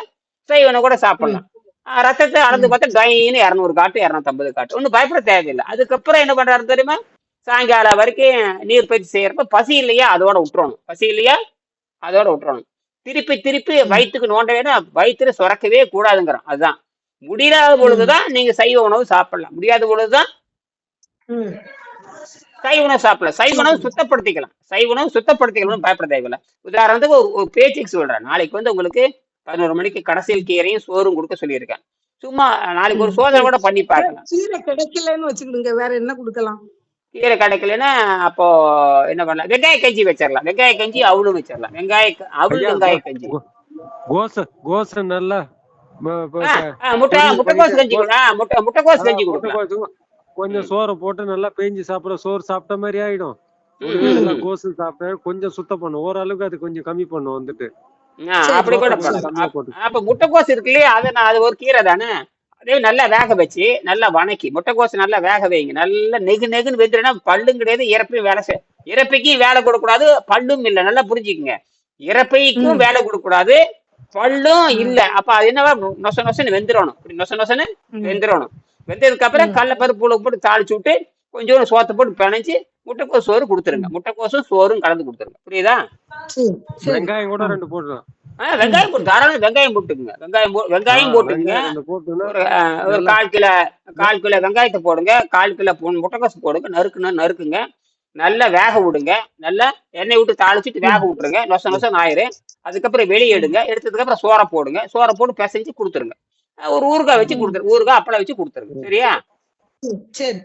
Speaker 1: சைவ உணவு கூட சாப்பிடலாம். ரத்தத்தை அளந்து பார்த்தா டைன்னு 200 காட்டு 250 காட்டு, ஒன்றும் பயப்பட தேவையில்லை. அதுக்கப்புறம் என்ன பண்றாரு தெரியுமா, சாயங்காலம் வரைக்கும் நீர் பயிற்சி செய்யறப்ப பசி இல்லையா அதோட விட்டுறணும், பசி இல்லையா அதோட விட்டுறணும். திருப்பி திருப்பி வயிற்றுக்கு நோண்ட வேணும், வயிற்றுல சுரக்கவே கூடாதுங்கிறோம். அதுதான். முடியாத பொழுதுதான் நீங்க சைவ உணவு சாப்பிடலாம், முடியாத பொழுதுதான் சைவ உணவு சாப்பிடலாம். சைவ உணவு சுத்தப்படுத்திக்கலாம், சைவ உணவு சுத்தப்படுத்திக்கலாம், பயப்பட தேவையில்லை. உதாரணத்துக்கு ஒரு பேச்சுக்கு சொல்றேன், நாளைக்கு உங்களுக்கு 11 மணிக்கு கடைசியில் கீரையும் சோறும் கொடுக்க சொல்லியிருக்கேன். சும்மா நாளைக்கு ஒரு சோதனை கூட பண்ணி பார்க்கலாம்.
Speaker 2: கீரை கிடைக்கலன்னு வச்சுக்கிடுங்க, வேற என்ன கொடுக்கலாம்?
Speaker 1: கீரை கிடைக்கலன்னா அப்போ என்ன பண்ணலாம், வெங்காய கஞ்சி வச்சிடலாம், வெங்காய கஞ்சி அவளும் வச்சிடலாம், வெங்காய கஞ்சி.
Speaker 3: கோச நல்லா
Speaker 1: முட்டைக்கோஸ் கஞ்சி முட்டைக்கோஸ் கஞ்சி கொடுக்கலாம்.
Speaker 3: கொஞ்சம் சோறை போட்டு நல்லா பேஞ்சு சாப்பிட, சோறு சாப்பிட்ட மாதிரி ஆயிடும். கோசு சாப்பிட்ட கொஞ்சம் சுத்தம் பண்ணும், ஓரளவுக்கு அது கொஞ்சம் கம்மி பண்ணும் வந்துட்டு.
Speaker 1: அப்படி கூட அப்ப முட்டைக்கோஸ் இருக்கு இல்லையா, அது ஒரு கீரை தானே, அதே நல்லா வேக வச்சு நல்லா வணக்கி முட்டைக்கோஸ் நல்லா வேக வைங்க. நல்லா நெகுன்னு வெந்துடுனா பல்லும் கிடையாது, இறப்பையும் இறப்பைக்கும் வேலை கொடுக்கூடாது, பல்லும் இல்லை. நல்லா புரிஞ்சுக்குங்க, இறப்பைக்கும் வேலை கொடுக்கூடாது, பல்லும் இல்லை. அப்ப அது என்னவா நொச நொசன்னு வெந்துடணும், இப்படி நொச நொசன்னு வெந்துடணும். வெந்ததுக்கு அப்புறம் கடலைப்பருப்பு போட்டு தாளிச்சு விட்டு கொஞ்சம் சோத்தை போட்டு பிணைஞ்சு முட்டைக்கோஸ் சோறு கொடுத்துருங்க, முட்டைக்கோசும் சோறும் கலந்து கொடுத்துருங்க. புரியுதா?
Speaker 3: வெங்காயம் கூட 2 போட்டுக்கலாம்.
Speaker 1: வெங்காயம் போட்டு தாராளம் வெங்காயம் போட்டுக்குங்க, வெங்காயம் போட்டுக்குங்க. ஒரு 1/4 கிலோ வெங்காயத்தை போடுங்க, 1/4 கிலோ முட்டைக்கோசு போடுங்க, நறுக்குங்க, நல்லா வேக விடுங்க. நல்லா எண்ணெய் விட்டு தாளிச்சுட்டு வேக விட்டுருங்க, நொசம் ஆயிரும். அதுக்கப்புறம் வெளியே எடுத்ததுக்கு அப்புறம் சோறை போடுங்க, சோறை போட்டு பிசைஞ்சு கொடுத்துருங்க. ஒரு ஊறுகாய் வச்சு கொடுத்துருங்க, ஊறுகாய் அப்பளம் வச்சு கொடுத்துருங்க. சரியா?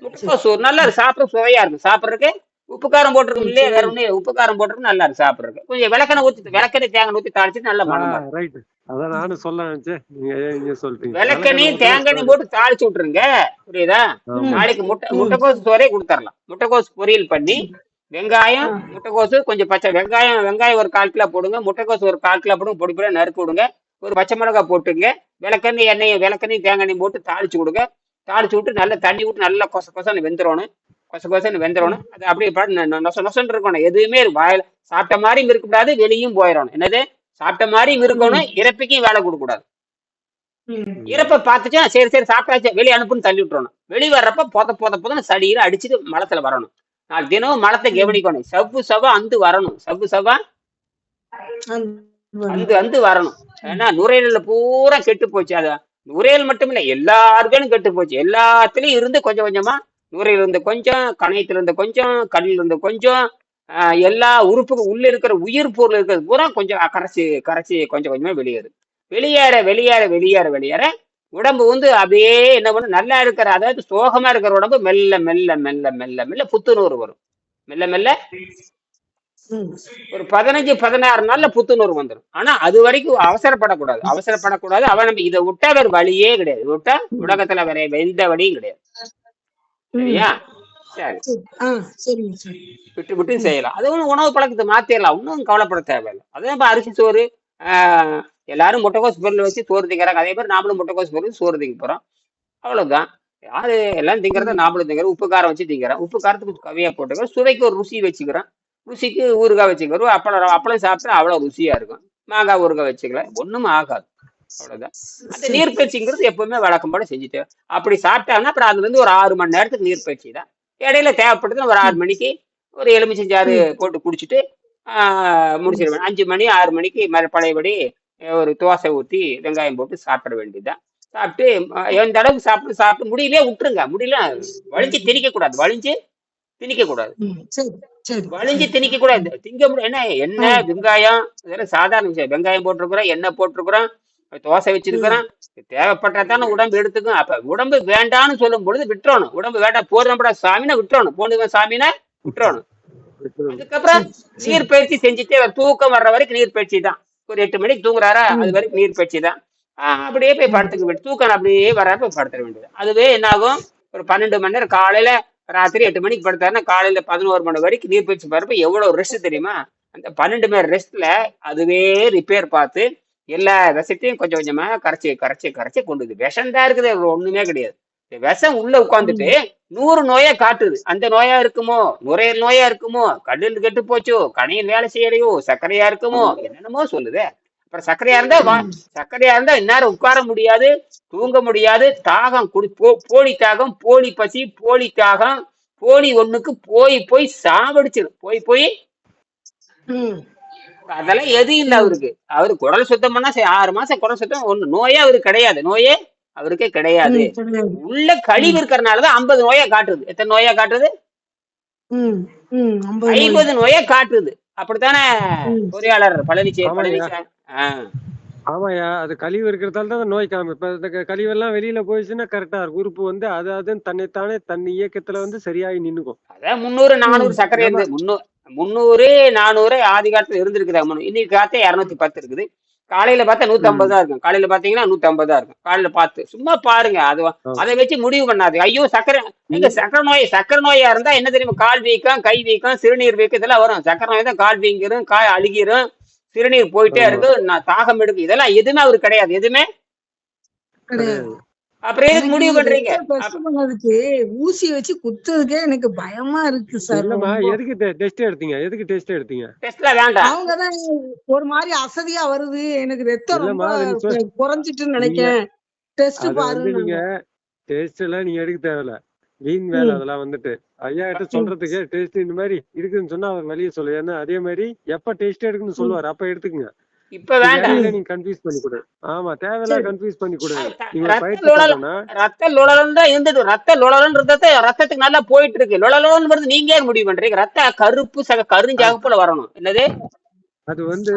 Speaker 1: முட்டைக்கோஸ் சோறு நல்லா இருக்கு, சாப்பிட சுவையா இருக்கு. சாப்பிட்றதுக்கு உப்பு காரம் போட்டிருக்கும் இல்லையா, வேற ஒண்ணு உப்பு காரம் போட்டிருக்கு, நல்லா இருக்கு சாப்பிட்றதுக்கு. கொஞ்சம் விளக்கெண்ணெய் தேங்காய் ஊற்றி தாளிச்சுட்டு நல்லா மனம்.
Speaker 3: அதான் நானும் சொல்ல நினைச்சேன், நீங்க சொல்றீங்க.
Speaker 1: விளக்கெண்ணெய் தேங்காய் போட்டு தாளிச்சு விட்டுருங்க. புரியுதா? நாளைக்கு முட்டைக்கோஸ் சோறே கொடுத்துடலாம். முட்டைக்கோஸ் பொரியல் பண்ணி வெங்காயம் முட்டைக்கோசு கொஞ்சம் பச்சை வெங்காயம் ஒரு 1/4 கிலோ போடுங்க, முட்டைக்கோசு ஒரு 1/4 கிலோ போடுங்க, பொடி பொடியா நறுக்கு விடுங்க. ஒரு பச்சை மிளகாய் போட்டுங்க, விளக்கெண்ணெய் தேங்காய் போட்டு தாளிச்சு கொடுங்க. தாளிச்சு விட்டு நல்லா தண்ணி விட்டு நல்லா கொசன்னு வெந்துடணும், அது அப்படியே நொசன்னு இருக்கணும். எதுவுமே வாயில சாப்பிட்ட மாதிரியும் இருக்கக்கூடாது, வெளியும் போயிடணும். என்னது, சாப்பிட்ட மாதிரியும் இருக்கணும், இறப்பைக்கும் வேலை கொடுக்க கூடாது. இறப்ப பார்த்துச்சா சரி சாப்பிட்டாச்சு வெளியே அனுப்புன்னு தள்ளி விட்டுறணும். வெளியே வர்றப்ப பொதன்னு சடியில அடிச்சுட்டு மலத்துல வரணும். நான் தினமும் மலத்தை கவனிக்கணும். சவ்வா அந்து வரணும், சவ்வா அந்து வரணும். ஏன்னா நுரையீரல் பூரா கெட்டு போச்சு. அது நுரையீரல் மட்டும் இல்லை, எல்லா ஆர்கனும் கெட்டு போச்சு. எல்லாத்துலயும் இருந்து கொஞ்சம் கொஞ்சமா, நுரையில இருந்து கொஞ்சம், கணையத்துல இருந்து கொஞ்சம், கண்ணில் இருந்து கொஞ்சம், எல்லா உறுப்புக்கு உள்ள இருக்கிற உயிர் பொருள் இருக்கிறது பூரா கொஞ்சம் கரைச்சி கொஞ்சம் கொஞ்சமா வெளியேற உடம்பு அப்படியே என்ன பண்ணும், நல்லா இருக்கிற, அதாவது சோகமா இருக்கிற உடம்பு மெல்ல மெல்ல மெல்ல மெல்ல மெல்ல புத்துணர்வு வரும். மெல்ல மெல்ல ஒரு 15-16 நாள்ல புத்துணர்வு வந்துடும். ஆனா அது வரைக்கும் அவசரப்படக்கூடாது. அவன் நம்ம இதை விட்டா வேற வழியே கிடையாது. விட்டா உலகத்துல வேற எந்த வழியும் கிடையாது. சரியா? சரி,
Speaker 2: சரி. சரிங்க சார்.
Speaker 1: விட்டு விட்டு
Speaker 2: ம்.
Speaker 1: செய்யலாம். அதுவும் உணவு பழக்கத்தை மாத்திரலாம். ஒன்னும் கவலைப்பட தேவையில்ல. அதான் இப்ப அரிசி சோறு, ஆஹ் எல்லாரும் முட்டைக்கோஸ் பொருள் வச்சு சோறு திங்கிறாங்க. அதே மாதிரி நாமளும் முட்டைக்கோஸ் பொருள் சோறு திங்க போறோம். அவ்வளவுதான். யாரு எல்லாம் திங்கிறத
Speaker 2: ம்.
Speaker 1: நாமளும் திங்கிறோம். உப்பு காரம் வச்சு திங்கிறோம். உப்பு காரத்துக்கு கம்மியா போட்டுக்கிறோம். சுவைக்கு ஒரு ருசி வச்சுக்கிறோம். ருசிக்கு ஊறுகாய் வச்சுக்கிறோம். அப்பளம் அப்பளம் சாப்பிட்டா அவ்வளவு ருசியா இருக்கும். மாங்காய் ஊறுகாய் வச்சுக்கலாம். ஒண்ணும் ஆகாது. அவ்வளவுதான். அந்த
Speaker 2: சரி.
Speaker 1: நீர்ப்பயிற்சிங்கிறது எப்பவுமே வழக்கம் போல செஞ்சுட்டு அப்படி சாப்பிட்டாங்கன்னா அப்புறம் அதுல இருந்து ஒரு 6 மணி நேரத்துக்கு நீர்ப்பயிற்சி தான். இடையில தேவைப்படுதுன்னா ஒரு 6
Speaker 2: ம்.
Speaker 1: மணிக்கு ஒரு எலுமிச்சை சாறு
Speaker 2: ம்.
Speaker 1: போட்டு குடிச்சிட்டு
Speaker 2: ம்.
Speaker 1: முடிச்சிடுவேன். 5 மணி 6 மணிக்கு பழையபடி ஒரு தோசை ஊத்தி வெங்காயம் போட்டு சாப்பிட வேண்டியதுதான். சாப்பிட்டு எந்த அளவுக்கு சாப்பிட்டு சாப்பிட்டு முடியலையே விட்டுருங்க. முடியல வலிஞ்சு திணிக்க கூடாது. வலிஞ்சு திணிக்க கூடாது.
Speaker 2: ம். சரி. சரி.
Speaker 1: வலிஞ்சு
Speaker 2: சரி.
Speaker 1: திணிக்க கூடாது. திங்க முடியும். என்ன எண்ணெய் வெங்காயம் இதெல்லாம் சாதாரண விஷயம். வெங்காயம் போட்டிருக்கிறோம், எண்ணெய் போட்டிருக்கிறோம், தோசை
Speaker 2: ம்.
Speaker 1: வச்சிருக்கிறோம். தேவைப்பட்டாதானே உடம்பு எடுத்துக்கும். அப்ப உடம்பு வேண்டான்னு சொல்லும் பொழுது விட்டுறணும். உடம்பு வேண்டாம் போறப்பட சாமினா விட்டுறணும். போனுங்க சாமினா விட்டுறணும். அதுக்கப்புறம்
Speaker 2: சரி. சரி.
Speaker 1: நீர் பயிற்சி செஞ்சுட்டே தூக்கம் வர்ற வரைக்கும் நீர் பயிற்சி தான். ஒரு 8 மணிக்கு தூங்குறாரா அது
Speaker 2: ம்.
Speaker 1: வரைக்கும் நீர் பயிற்சி தான். அப்படியே போய்
Speaker 2: ம்.
Speaker 1: படுத்துக்க வேண்டியது. தூக்கம் அப்படியே வர்றப்ப படுத்துக்க வேண்டியது. அதுவே என்ன ஆகும்? ஒரு 12 மணி நேரம் காலையில ராத்திரி 8 மணிக்கு படுத்தாருன்னா காலையில 11 மணி வரைக்கும் நீர் பயிற்சி போறப்ப எவ்வளவு ரெஸ்ட் தெரியுமா? அந்த 12 மணி ரெஸ்ட்ல அதுவே ரிப்பேர் பார்த்து எல்லா விஷத்தையும் கொஞ்சம் கொஞ்சமா கரைச்சி கரைச்சி கரைச்சி கொண்டுது. விஷம் தான் இருக்குது. அதுல ஒண்ணுமே கிடையாது. இந்த விஷம் உள்ள உட்காந்துட்டு
Speaker 2: ம்.
Speaker 1: 100 நோயை காட்டுது. அந்த நோயா இருக்குமோ, நுரையீரல் நோயா இருக்குமோ, கல்லீரல் கெட்டு போச்சோ, கணையில் வேலை செய்யலையோ, சர்க்கரையா இருக்குமோ, என்னென்னமோ சொல்லுதே. அப்புறம் சர்க்கரையா இருந்தா
Speaker 2: ம்.
Speaker 1: சர்க்கரையா இருந்தா இந்நேரம் உட்கார முடியாது, தூங்க முடியாது, தாகம் போலி தாகம், போலி பசி, போலி தாகம், போலி ஒண்ணுக்கு போய் போய் சாவடிச்சிடும். போய் போய்
Speaker 2: ம்.
Speaker 1: அதெல்லாம் எதுவும் இல்லை
Speaker 2: ம்.
Speaker 1: அவருக்கு. அவரு குடல் சுத்தம் பண்ணா 6 மாசம் குடல் சுத்தம் ஒண்ணு நோயே அவருக்கு கிடையாது. நோயே அவருக்கே கிடையாது.
Speaker 2: ம். கிடையாது.
Speaker 1: உள்ள கழிவு
Speaker 2: ம்.
Speaker 1: இருக்கிறனாலதான் 50 நோயா காட்டுது. எத்தனை நோயா காட்டுது?
Speaker 2: ம். ம். 50 நோய்.
Speaker 1: 50 நோயை காட்டுது. அப்படித்தானே
Speaker 2: ம்.
Speaker 1: பொறியாளர் பழனிச்சே
Speaker 3: ஆமாய்யா.
Speaker 1: பழனிசாமி. ஆஹ்
Speaker 3: ஆமாய்யா. அது கழிவு இருக்கிறதால தான் நோய் காமி. இப்ப இந்த கழிவெல்லாம் வெளியில போயிடுச்சுன்னா கரெக்டா இருக்கும். உறுப்பு வந்து அதுன்னு தன்னைத்தானே தன் இயக்கத்துல வந்து சரியாகி நின்னுக்கும்.
Speaker 1: அதான் 300 400
Speaker 2: ம்.
Speaker 1: சர்க்கரை
Speaker 3: நம்ம
Speaker 1: இருந்து 300 400 ஆதி காலத்துல இருந்திருக்குது. இன்னைக்கு காலத்துல 210 இருக்குது. காலையில பார்த்தா 150
Speaker 3: ம்.
Speaker 1: தான் இருக்கும். காலையில பாத்தீங்கன்னா 150 தான் இருக்கும். காலையில பார்த்து சும்மா பாருங்க. அது
Speaker 3: ஆ.
Speaker 1: அதை வச்சு முடிவு பண்ணாது. ஐயோ சக்கரை எங்க
Speaker 3: நீ
Speaker 1: சக்கரை நோயா இருந்தா என்ன தெரியுமா? கால் வீக்கம், கை வீக்கம், சிறுநீர் வீக்கம் இதெல்லாம் வரும். சக்கரை நோய் தான் கால் வீங்கிரும், காய் அழுகிரும், சிறுநீர் போயிட்டே
Speaker 3: ஆமா.
Speaker 1: இருக்கு, தாகம் எடுக்கும். இதெல்லாம் எதுவுமே அவருக்கு கிடையாது. எதுவுமே
Speaker 2: கிடையாது.
Speaker 3: கிடையாது.
Speaker 1: அப்புறம் எதுக்கு
Speaker 2: எனக்கு
Speaker 1: முடிவு பண்றீங்க?
Speaker 2: ரத்தம் டெஸ்ட் பண்ணதுக்கு ஊசி வச்சு குத்துறதுக்கே எனக்கு பயமா இருக்கு சார்
Speaker 3: இல்லம்மா,
Speaker 2: ரொம்ப.
Speaker 3: எதுக்கு டெஸ்ட் எடுத்தீங்க? எதுக்கு டெஸ்ட் எடுத்தீங்க?
Speaker 1: டெஸ்ட்ல வேண்டாம்.
Speaker 2: அவங்கதான் ஒரு மாதிரி அசதியா வருது, எனக்கு ரத்தம் ரொம்ப
Speaker 3: இல்லம்மா, அது நீ
Speaker 2: குறைஞ்சிட்டுன்னு
Speaker 3: நீங்க
Speaker 2: நினைக்கிறேன், டெஸ்ட்
Speaker 3: அத வந்து நீங்க
Speaker 2: பாருன்னு.
Speaker 3: டெஸ்ட் எல்லாம் நீங்க எடுக்க தேவையில்ல. வீண் வேலை
Speaker 2: ம்.
Speaker 3: அதெல்லாம் வந்துட்டு. ஐயா கிட்ட
Speaker 2: ம்.
Speaker 3: சொல்றதுக்கு டெஸ்ட் இந்த மாதிரி இருக்குன்னு சொன்னா அவர் வெளியே சொல்லு. ஏன்னா அதே மாதிரி எப்ப டெஸ்ட் எடுக்கணும்னு
Speaker 2: ம்.
Speaker 3: சொல்லுவாரு அப்ப எடுத்துக்கங்க.
Speaker 1: இப்ப வேண்டாம்.
Speaker 3: தேவையில்ல
Speaker 2: ம்.
Speaker 3: நீங்க கன்ஃபியூஸ் பண்ணி கொடு. ஆமா, தேவையில்ல
Speaker 2: சரி.
Speaker 3: கன்ஃபியூஸ் பண்ணி கொடு.
Speaker 1: த-
Speaker 3: நீங்க ஒரு
Speaker 1: ரத்த
Speaker 3: பயிற்சி
Speaker 1: லுழல்
Speaker 3: பண்றேன்னா
Speaker 1: ரத்த லுழல் தான் இருந்தது. ரத்த லுழல் இருந்தது. ரத்தத்துக்கு நல்லா போயிட்டு இருக்கு. லுழலுன்னு வருது. நீங்க ஏன் முடிவு பண்றீங்க? ரத்த கருப்பு
Speaker 3: அது
Speaker 1: கருஞ்சாகுப்புல வரணும். என்னது?
Speaker 3: அது வந்து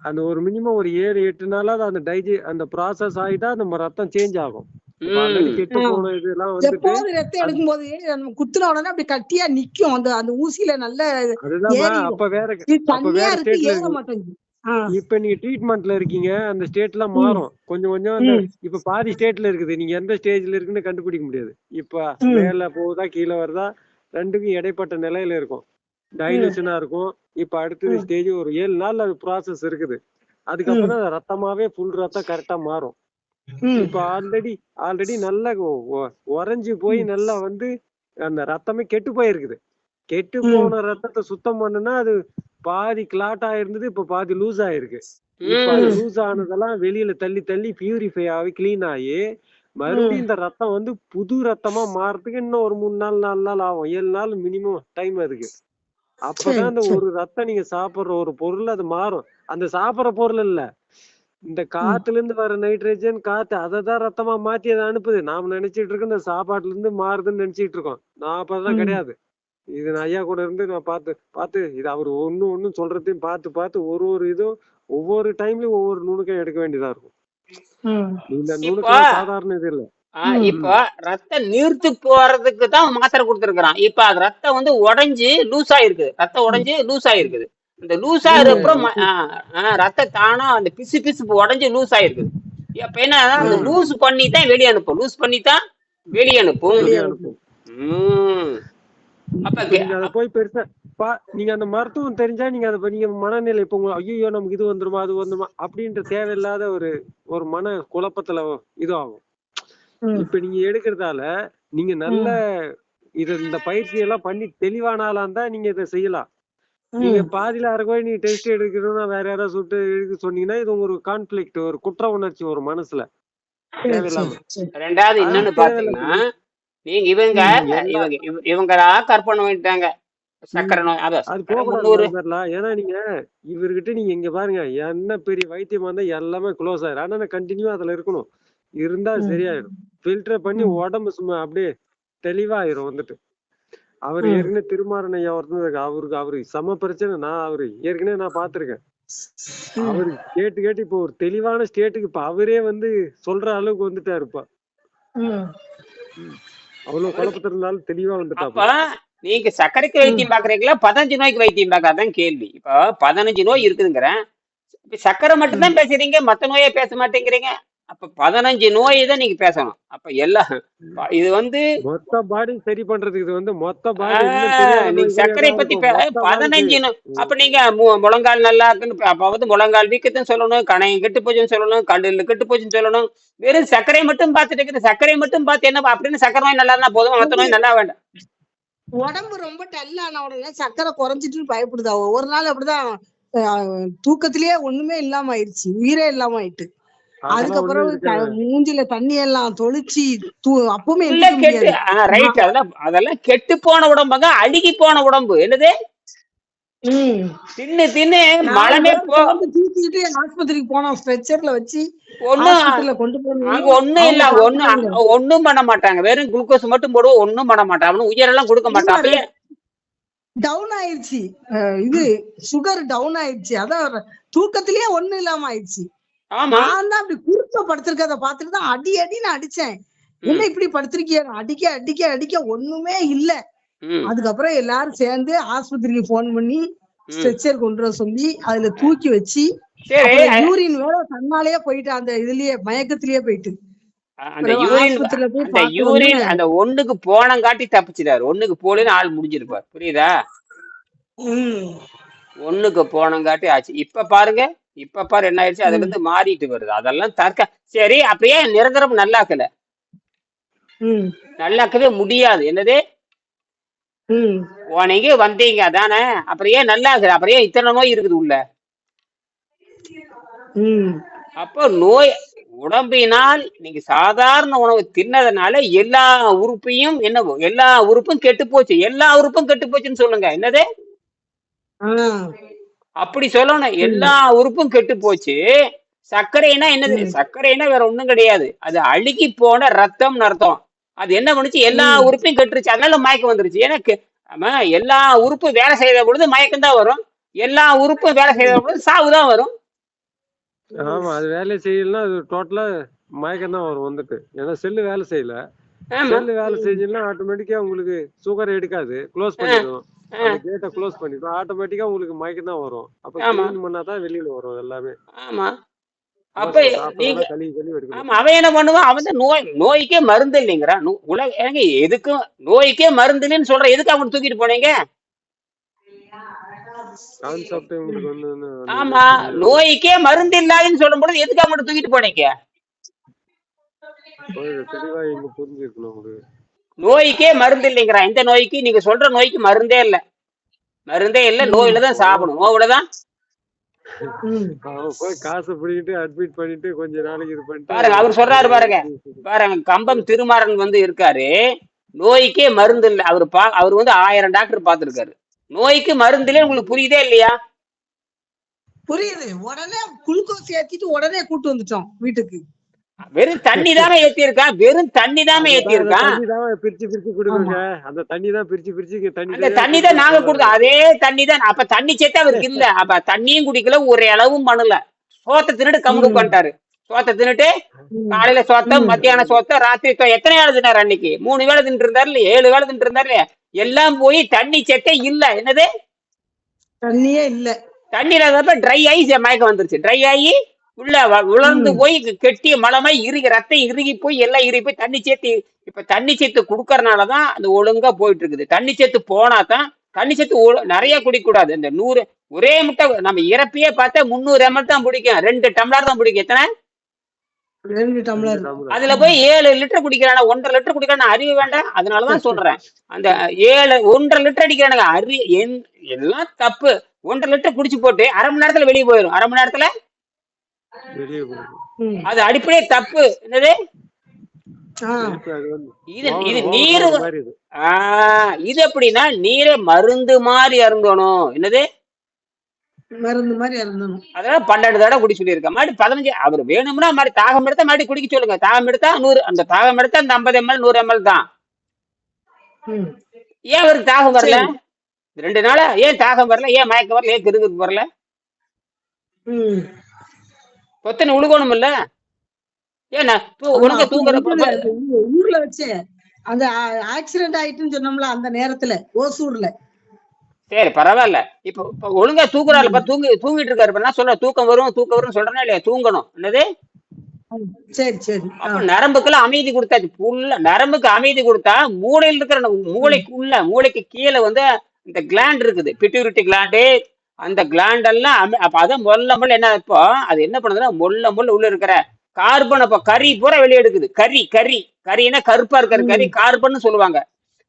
Speaker 3: அந்த ஒரு மினிமம் ஒரு 7-8 நாளாவது அந்த ப்ராசஸ் ஆகிதான் நம்ம ரத்தம் சேஞ்ச் ஆகும். இப்ப ஆல்ரெடி
Speaker 1: ம்
Speaker 3: கெட்டு
Speaker 2: ஆ.
Speaker 3: போன இதெல்லாம் வந்துட்டு
Speaker 2: எப்போது ரத்தம்
Speaker 3: அது
Speaker 2: எடுக்கும்போது நம்ம குத்துன உடனே அப்படி கட்டியா நிக்கும், அந்த அந்த ஊசியில நல்ல
Speaker 3: அதுதான்மா.
Speaker 2: ஏறிடும்.
Speaker 3: அப்ப வேற
Speaker 2: இது
Speaker 3: அப்ப
Speaker 2: தண்ணியா
Speaker 3: வேற
Speaker 2: இருக்கு,
Speaker 3: ஸ்டேட்ல
Speaker 2: ஏற
Speaker 3: இருக்கு.
Speaker 2: மாட்டேங்குது. ஆ.
Speaker 3: இப்ப நீங்க ட்ரீட்மெண்ட்ல இருக்கீங்க. அந்த ஸ்டேட்லாம்
Speaker 2: ம்.
Speaker 3: மாறும். கொஞ்சம் கொஞ்சம் அந்த
Speaker 2: ம்.
Speaker 3: இப்ப பாதி ஸ்டேட்ல இருக்குது. நீங்க எந்த ஸ்டேஜ்ல இருக்குன்னு கண்டுபிடிக்க முடியாது. இப்ப
Speaker 2: ம்.
Speaker 3: மேல போகுதா கீழ வருதா 2க்கும் இடைப்பட்ட நிலையில இருக்கும்.
Speaker 2: ம்.
Speaker 3: டைலூஷனா இருக்கும். இப்ப அடுத்தது
Speaker 2: ம்.
Speaker 3: ஸ்டேஜ் ஒரு 7 நாள் அது ப்ராசஸ் இருக்குது.
Speaker 2: ம்.
Speaker 3: அதுக்கப்புறம் தான் ரத்தமாவே ஃபுல் ரத்தம் கரெக்டா மாறும்.
Speaker 2: ம்.
Speaker 3: இப்ப ஆல்ரெடி நல்லா உறைஞ்சு போய்
Speaker 2: ம்.
Speaker 3: நல்லா வந்து அந்த ரத்தமே கெட்டு போயிருக்குது. கெட்டு
Speaker 2: ம்.
Speaker 3: போன ரத்தத்தை சுத்தம் பண்ணுனா அது பாதி கிளாட் ஆயிருந்தது. இப்ப பாதி லூஸ் ஆயிருக்கு. இப்ப அது
Speaker 1: ம்
Speaker 2: ம்.
Speaker 3: லூஸ் ஆனதெல்லாம் வெளியில தள்ளி தள்ளி பியூரிஃபை ஆகி கிளீன் ஆகி மறுபடியும்
Speaker 2: ம்.
Speaker 3: இந்த ரத்தம் வந்து புது ரத்தமா மாறதுக்கு இன்னும் ஒரு 3 நாள் 4 நாள் ஆகும். 7 நாள் மினிமம் டைம் அதுக்கு.
Speaker 2: சரி.
Speaker 3: அப்பதான் அந்த
Speaker 2: சரி.
Speaker 3: ஒரு ரத்தம் நீங்க சாப்பிடுற ஒரு பொருள் அது மாறும். அந்த சாப்பிடுற பொருள் இல்ல. இந்த
Speaker 2: ம்.
Speaker 3: காத்துல இருந்து வர நைட்ரஜன் காத்து அததான் ரத்தமா மாத்தி அதை அனுப்புது. நாம நினைச்சிட்டு இருக்கோம் இந்த சாப்பாட்டுல இருந்து மாறுதுன்னு நினைச்சிட்டு இருக்கோம். நான் அப்பதான்
Speaker 2: ம்.
Speaker 3: கிடையாது. இது நான் ஐயா கூட இருந்து நான் பார்த்து இது அவர் ஒண்ணும் சொல்றதையும் பார்த்து ஒரு இதுவும் ஒவ்வொரு டைம்லயும் ஒவ்வொரு நுணுக்கம் எடுக்க வேண்டியதா இருக்கும்.
Speaker 2: ம்.
Speaker 3: இந்த
Speaker 1: இப்போ
Speaker 3: நுணுக்கம் சாதாரண இது இல்ல.
Speaker 1: இப்போ
Speaker 3: ம்.
Speaker 1: ரத்தம் நீர்த்து போறதுக்கு தான் மாத்திரை கொடுத்துருக்கான். இப்ப அது ரத்தம் வந்து உடைஞ்சு லூஸ் ஆயிருக்கு. ரத்தம்
Speaker 2: ம்.
Speaker 1: உடைஞ்சு லூஸ் ஆயிருக்குது. இந்த லூஸ்
Speaker 3: இல்ல
Speaker 1: ஆகுறப்புறம்
Speaker 3: இது
Speaker 1: ரத்தம் தானா அந்த பிசு உடைஞ்சு லூஸ் ஆயிருக்குது. அப்ப என்ன
Speaker 2: ஆ.
Speaker 1: அந்த லூஸ் பண்ணி தான் வெளியே அனுப்பும். லூஸ் பண்ணி தான் வெளியே அனுப்பும்.
Speaker 2: வெளியே
Speaker 3: வெளியே
Speaker 2: அனுப்பும்.
Speaker 3: அனுப்பும்.
Speaker 1: உம் அப்ப
Speaker 3: இப்ப நீங்க அதை போய் பெருசா நீங்க அந்த மருத்துவம் தெரிஞ்சா நீங்க அதை நீங்க மனநிலை இப்ப ஐயோ நமக்கு இது வந்துருமா அது வந்துருமா அப்படின்ற தேவையில்லாத ஒரு மன குழப்பத்துல இது ஆகும். இப்ப நீங்க எடுக்கிறதால நீங்க நல்ல இந்த பயிற்சி எல்லாம் பண்ணி தெளிவானாலாம் இருந்தா நீங்க இதை செய்யலாம். நீங்க பாதியில அரைக்கோய் நீங்க டெஸ்ட் எடுக்கணும்னா வேற யாராவது சுட்டு எடுக்க சொன்னீங்கன்னா இது ஒரு கான்ஃபிளிக்ட், ஒரு குற்ற உணர்ச்சி ஒரு மனசுல தேவையில்லாம.
Speaker 1: ரெண்டாவது இன்னொன்னு பாத்தீங்கன்னா, நீங்க இவங்களா கற்பனை பண்ணிட்டாங்க சக்கரை நோய்.
Speaker 3: அது போகக்கூடாது. ஏன்னா நீங்க இவர்கிட்ட நீங்க இங்க பாருங்க, என்ன பெரிய வைத்தியமா இருந்தா எல்லாமே க்ளோஸ் ஆயிரும். ஆனா கண்டினியூ அதுல இருக்கணும், இருந்தா சரியாயிடும். ஃபில்டர் பண்ணி உடம்பு சும்மா அப்படியே தெளிவாயிரும் வந்துட்டு. அவர் ஏற்கனவே திருமாறன் ஐயா ஒருத்தர் அவருக்கு சம பிரச்சனை. அவரு ஏற்கனவே நான் பாத்திருக்கேன். அவரு கேட்டு இப்போ ஒரு தெளிவான ஸ்டேட்டுக்கு இப்ப அவரே சொல்ற அளவுக்கு வந்துட்டாரு. இப்ப அவ்வளவு குழப்பத்துல இருந்தாலும் தெளிவா வந்துட்டா.
Speaker 1: நீங்க சர்க்கரைக்கு வைத்தியம் பாக்குறீங்களா 15 நோய்க்கு வைத்தியம் பாக்காதான் கேள்வி. இப்போ 15 நோய் இருக்குதுங்கிறேன், சர்க்கரை மட்டும்தான் பேசுறீங்க, மத்த நோயை பேச மாட்டேங்கிறீங்க. அப்ப 15 நோயை தான் நீங்க பேசணும். அப்ப எல்லாம் இது
Speaker 3: மொத்த பாடி சரி பண்றதுக்கு மொத்த பாடி
Speaker 1: நீங்க சர்க்கரை பத்தி 15 அப்ப நீங்க முழங்கால் நல்லா இருக்குன்னு அப்ப முழங்கால் வீக்கத்துன்னு சொல்லணும், கணையம் கெட்டு போச்சுன்னு சொல்லணும், கண்ணில் கெட்டு போச்சுன்னு சொல்லணும். வெறும் சர்க்கரை மட்டும் பார்த்துட்டு இருக்குது. சர்க்கரை மட்டும் பார்த்து என்ன அப்படின்னு சர்க்கரை நோய் நல்லா இருந்தா போதும், மத்த நோய் நல்லா வேண்டாம்.
Speaker 2: உடம்பு ரொம்ப டல்லான உடனே சர்க்கரை குறைஞ்சிட்டு பயப்படுதா. ஒரு நாள் அப்படிதான் தூக்கத்திலேயே ஒண்ணுமே இல்லாம ஆயிடுச்சு, உயிரே இல்லாம ஆயிட்டு. அதுக்கப்புறம் மூஞ்சில தண்ணி எல்லாம் தொளிச்சு அப்பவுமே
Speaker 1: அதெல்லாம் கெட்டு போன உடம்புங்க, அழுகி போன உடம்பு. என்னது தின்னு தின்னு மலமே
Speaker 2: தூக்கிட்டு ஆஸ்பத்திரிக்கு போனோம், ஸ்ட்ரெச்சர்ல வச்சு கொண்டு போனோம்.
Speaker 1: அங்க ஒண்ணும் இல்ல, ஒண்ணும் பண்ண மாட்டாங்க. வெறும் குளுக்கோஸ் மட்டும் போடுவோம், ஒண்ணும் பண்ண மாட்டாங்க. உயிரெல்லாம் கொடுக்க மாட்டாங்க.
Speaker 2: டவுன் ஆயிடுச்சு, இது சுகர் டவுன் ஆயிடுச்சு. அதான் தூக்கத்திலேயே ஒண்ணும் இல்லாம ஆயிடுச்சு. நான் தான் அப்படி குறுக்க படுத்திருக்கத பாத்துட்டு தான் அடி நான் அடிச்சேன். என்ன இப்படி படுத்திருக்கிய, அடிக்க அடிக்க அடிக்க ஒண்ணுமே இல்ல. அதுக்கப்புறம் எல்லாரும் சேர்ந்து ஆஸ்பத்திரிக்கு போன் பண்ணி ஸ்ட்ரெச்சர் கொண்டு வர சொல்லி அதுல தூக்கி வச்சு யூரின் வேற தன்னாலேயே போயிட்டு அந்த இதுலயே மயக்கத்திலேயே போயிட்டு
Speaker 1: அந்த ஒண்ணுக்கு போனங்காட்டி தப்பிச்சிடாரு. ஒண்ணுக்கு போலன்னு ஆள் முடிஞ்சிருப்பார். புரியுதா? ஒண்ணுக்கு போனங்காட்டி ஆச்சு. இப்ப பாருங்க, இப்ப பாரு என்ன ஆயிடுச்சு, அதுல இருந்து மாறிட்டு வருது. அதெல்லாம் சரி, அப்படியே நிரந்தரம் நல்லாக்கல, நல்லாக்கவே முடியாது. என்னது போனீங்க வந்தீங்க அதானே, அப்புறம் ஏன் நல்லா இருக்குது, அப்புறம் ஏன் இத்தனை நோய் இருக்குது உள்ள? அப்போ நோய் உடம்பினால் நீங்க சாதாரண உணவு தின்னதுனால எல்லா உறுப்பையும் என்னவோ எல்லா உறுப்பும் கெட்டு போச்சு. எல்லா உறுப்பும் கெட்டு போச்சுன்னு சொல்லுங்க. என்னது அப்படி சொல்லணும், எல்லா உறுப்பும் கெட்டு போச்சு. சர்க்கரைனா என்னது? சர்க்கரைனா வேற ஒண்ணும் கிடையாது, அது அழுகி போன ரத்தம் அர்த்தம். அது என்ன பண்ணுச்சு, எல்லா உறுப்பையும் கெட்டுருச்சு, அதனால மயக்கம் வந்துருச்சு. எனக்கு ஆமா, எல்லா உறுப்பும் வேலை செய்த பொழுது மயக்கம் தான் வரும், எல்லா உறுப்பும் வேலை செய்த பொழுது சாவுதான் வரும்.
Speaker 3: ஆமா, அது வேலை செய்யலாம், அது டோட்டலா மயக்கம் தான் வரும் வந்துட்டு. ஏன்னா செல்லு வேலை செய்யல, செல்லு வேலை செஞ்சீங்கன்னா ஆட்டோமேட்டிக்கா உங்களுக்கு சுகர் எடுக்காது, க்ளோஸ் பண்ணிடும், கேட்டை க்ளோஸ் பண்ணிடும், ஆட்டோமேட்டிக்கா உங்களுக்கு மயக்கம் தான் வரும். அப்ப கிளீன் பண்ணாதான் வெளியில வரும் எல்லாமே.
Speaker 1: ஆமா, அப்ப நீங்க அவன் என்ன பண்ணுவான், அவன் நோய்க்கே மருந்து இல்லைங்கிறான். எதுக்கும் நோய்க்கே மருந்து இல்லைன்னு சொல்ற, எதுக்கு அவங்க தூக்கிட்டு போனீங்க? ஆமா, நோய்க்கே மருந்து இல்லாதுன்னு சொல்லும் பொழுது எதுக்கு அவங்க தூக்கிட்டு போனீங்க? நோய்க்கே மருந்து இல்லைங்கிறான். இந்த நோய்க்கு நீங்க சொல்ற நோய்க்கு மருந்தே இல்ல, மருந்தே இல்ல, நோயில தான் சாப்பிடணும், நோயிலதான்.
Speaker 3: காசு பிடிக்கிட்டு அட்மிட் பண்ணிட்டு கொஞ்ச நாளைக்கு இது பண்ணிட்டு
Speaker 1: பாருங்க, அவர் சொல்றாரு பாருங்க, கம்பம் திருமாறன் இருக்காரு, நோய்க்கே மருந்து இல்ல. அவர் 1000 டாக்டர் பாத்துருக்காரு, நோய்க்கு மருந்து இல்ல. உங்களுக்கு புரியுதே இல்லையா?
Speaker 2: புரியுது. உடனே குளுக்கோஸ் ஏத்திட்டு உடனே கூட்டு வந்துட்டோம் வீட்டுக்கு.
Speaker 1: வெறும் தண்ணி தானே ஏத்தி இருக்கான், வெறும் தண்ணி தானே ஏத்தி இருக்கான்.
Speaker 3: பிரிச்சு பிரிச்சு கொடுங்க, அந்த தண்ணி தான் பிரிச்சு பிரிச்சு
Speaker 1: அந்த தண்ணி தான் நாங்க கொடுத்தோம், அதே தண்ணி தான். அப்ப தண்ணி சேர்த்து அவருக்கு இல்ல, அப்ப தண்ணியும் குடிக்கல, ஒரு அளவும் பண்ணல. சோத்தை தின்னுட்டு கம்முக்கு பண்ணிட்டாரு. சோத்தை தின்னுட்டு காலையில சோத்த, மத்தியான சோத்த, ராத்திரி எத்தனை வேலை தின்னாரு? அன்னைக்கு 3 வேலை தின்ட்டு இருந்தாரு இல்லையா, 7 வேலை தின்ட்டு இருந்தாரு இல்லையா? எல்லாம் போய் தண்ணி செட்டே இல்ல. என்னது
Speaker 2: தண்ணியே இல்ல.
Speaker 1: தண்ணி இல்லாதப்ப ட்ரை ஆகி மயக்கம் வந்துருச்சு. ட்ரை ஆகி உலர்ந்து
Speaker 2: ம்
Speaker 1: போய் கெட்டிய மலமாய் இறுகி ரத்தம் இறுகி போய் எல்லாம் இறுகி போய் தண்ணி சேர்த்து இப்ப தண்ணி சேர்த்து குடுக்கறனாலதான் அது ஒழுங்கா போயிட்டு இருக்குது. தண்ணி சேர்த்து போனாதான் தண்ணி சேர்த்து நிறைய குடிக்க கூடாது. இந்த 100 ஒரே முட்டை நம்ம இறப்பையே பார்த்தா 300 ml தான் பிடிக்கும். 2 டம்ளர் தான் பிடிக்கும். எத்தனை?
Speaker 2: 2 டம்ளர்.
Speaker 1: அதுல போய் 7 லிட்டர் குடிக்கிறான, 1.5 லிட்டர் குடிக்கிறான, அறிவு வேண்டாம். அதனாலதான் சொல்றேன், அந்த 1.5 லிட்டர் அடிக்கிறானுங்க. எல்லாம் தப்பு. 1.5 லிட்டர் குடிச்சு போட்டு அரை மணி நேரத்துல வெளியே போயிடும். அரை மணி நேரத்துல
Speaker 3: வெளியே போகும்.
Speaker 2: ம்
Speaker 1: அது அடிப்படையே தப்பு. என்னது
Speaker 2: ஆ
Speaker 3: அது வந்து
Speaker 1: இது
Speaker 3: over
Speaker 1: இது நீர்
Speaker 3: overload மாதிரி இது.
Speaker 1: இது எப்படின்னா நீரை மருந்து மாதிரி அருந்தணும். என்னது
Speaker 2: மருந்து மாதிரி இருந்தணும்.
Speaker 1: அதெல்லாம் 12 தடவை குடி சொல்லியிருக்க மாதிரி 15. அவர் வேணும்னா மாதிரி தாகம் எடுத்தா மாதிரி குடிக்க சொல்லுங்க. தாகம் எடுத்தா 100, அந்த தாகம் எடுத்தா அந்த 50 ml 100 ml தான்.
Speaker 2: ம்
Speaker 1: ஏன் அவருக்கு தாகம் வரல?
Speaker 2: சரி.
Speaker 1: 2 நாளா ஏன் தாகம் வரல? ஏன் மயக்கம் வரல? ஏன் கிருதுக்கு வரல?
Speaker 2: ம்
Speaker 1: பொத்தனை உழுகணும் இல்ல? ஏன்
Speaker 2: ஆமா
Speaker 1: உனக்கு
Speaker 2: அப்ப
Speaker 1: தூங்குறப்ப
Speaker 2: இதுல ஊர்ல வச்சு அந்த ஆக்சிடென்ட் ஆயிட்டுன்னு சொன்னோம்ல அந்த நேரத்துல ஓசூர்ல.
Speaker 1: சரி பரவாயில்ல. இப்ப ஒழுங்கா தூங்குறாள். தூங்கிட்டு இருக்காரு. நான் சொல்றேன் தூக்கம் வரும் தூக்கம் வரும்னு சொல்றேன்னா இல்லையா? தூங்கணும். என்னது
Speaker 2: சரி சரி.
Speaker 1: அப்ப நரம்புக்கெல்லாம் அமைதி கொடுத்தாச்சு. ஃபுல்லா நரம்புக்கு அமைதி கொடுத்தா மூளையில் இருக்கிற மூளைக்கு கீழே வந்து இந்த கிளாண்ட் இருக்குது, பிட்யூரிட்டி கிளாண்டு. அந்த கிளாண்ட் எல்லாம் அப்ப அதான் மொல்ல என்ன இப்போ அது என்ன பண்ணுதுன்னா மொல்ல உள்ள இருக்கிற கார்பன் அப்ப கறி பூரா வெளியே எடுக்குது. கறின்னா கருப்பா இருக்கிற கறி கார்பன் சொல்லுவாங்க.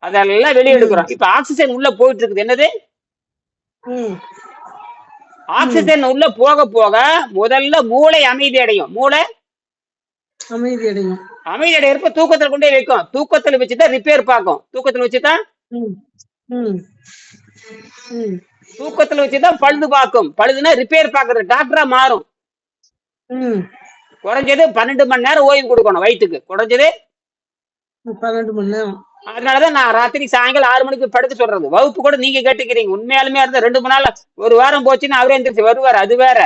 Speaker 1: அதெல்லாம் வெளியே எடுக்கிறோம். இப்ப ஆக்சிஜன் உள்ள போயிட்டு இருக்குது. என்னது ஆக்சிஜன் உள்ள போக போக முதல்ல மூளை அமைதி அடையும். மூளை
Speaker 2: அமைதி அடையும்.
Speaker 1: அமைதி அடையிறப்ப தூக்கத்துல கொண்டே வைக்கும். தூக்கத்துல வச்சுதான் ரிப்பேர் பார்க்கும். தூக்கத்துல வச்சுதான் தூக்கத்துல வச்சுதான் பழுது பார்க்கும். பழுதுன்னா ரிப்பேர் பாக்குறது டாக்டரா மாறும். குறைஞ்சது 12 மணி நேரம் ஓய்வு கொடுக்கணும் வயிற்றுக்கு. குறைஞ்சது
Speaker 2: 12 மணி நேரம்.
Speaker 1: அதனாலதான் நான் ராத்திரி சாயங்காலம் 6 மணிக்கு படுக்க சொல்றது. வகுப்பு கூட நீங்க கேட்டுக்கிறீங்க. உண்மையாலுமே இருந்தா 2 மணி நாள் ஒரு வாரம் போச்சுன்னா அவரே எந்திரிச்சு வருவாரு. அது வேற.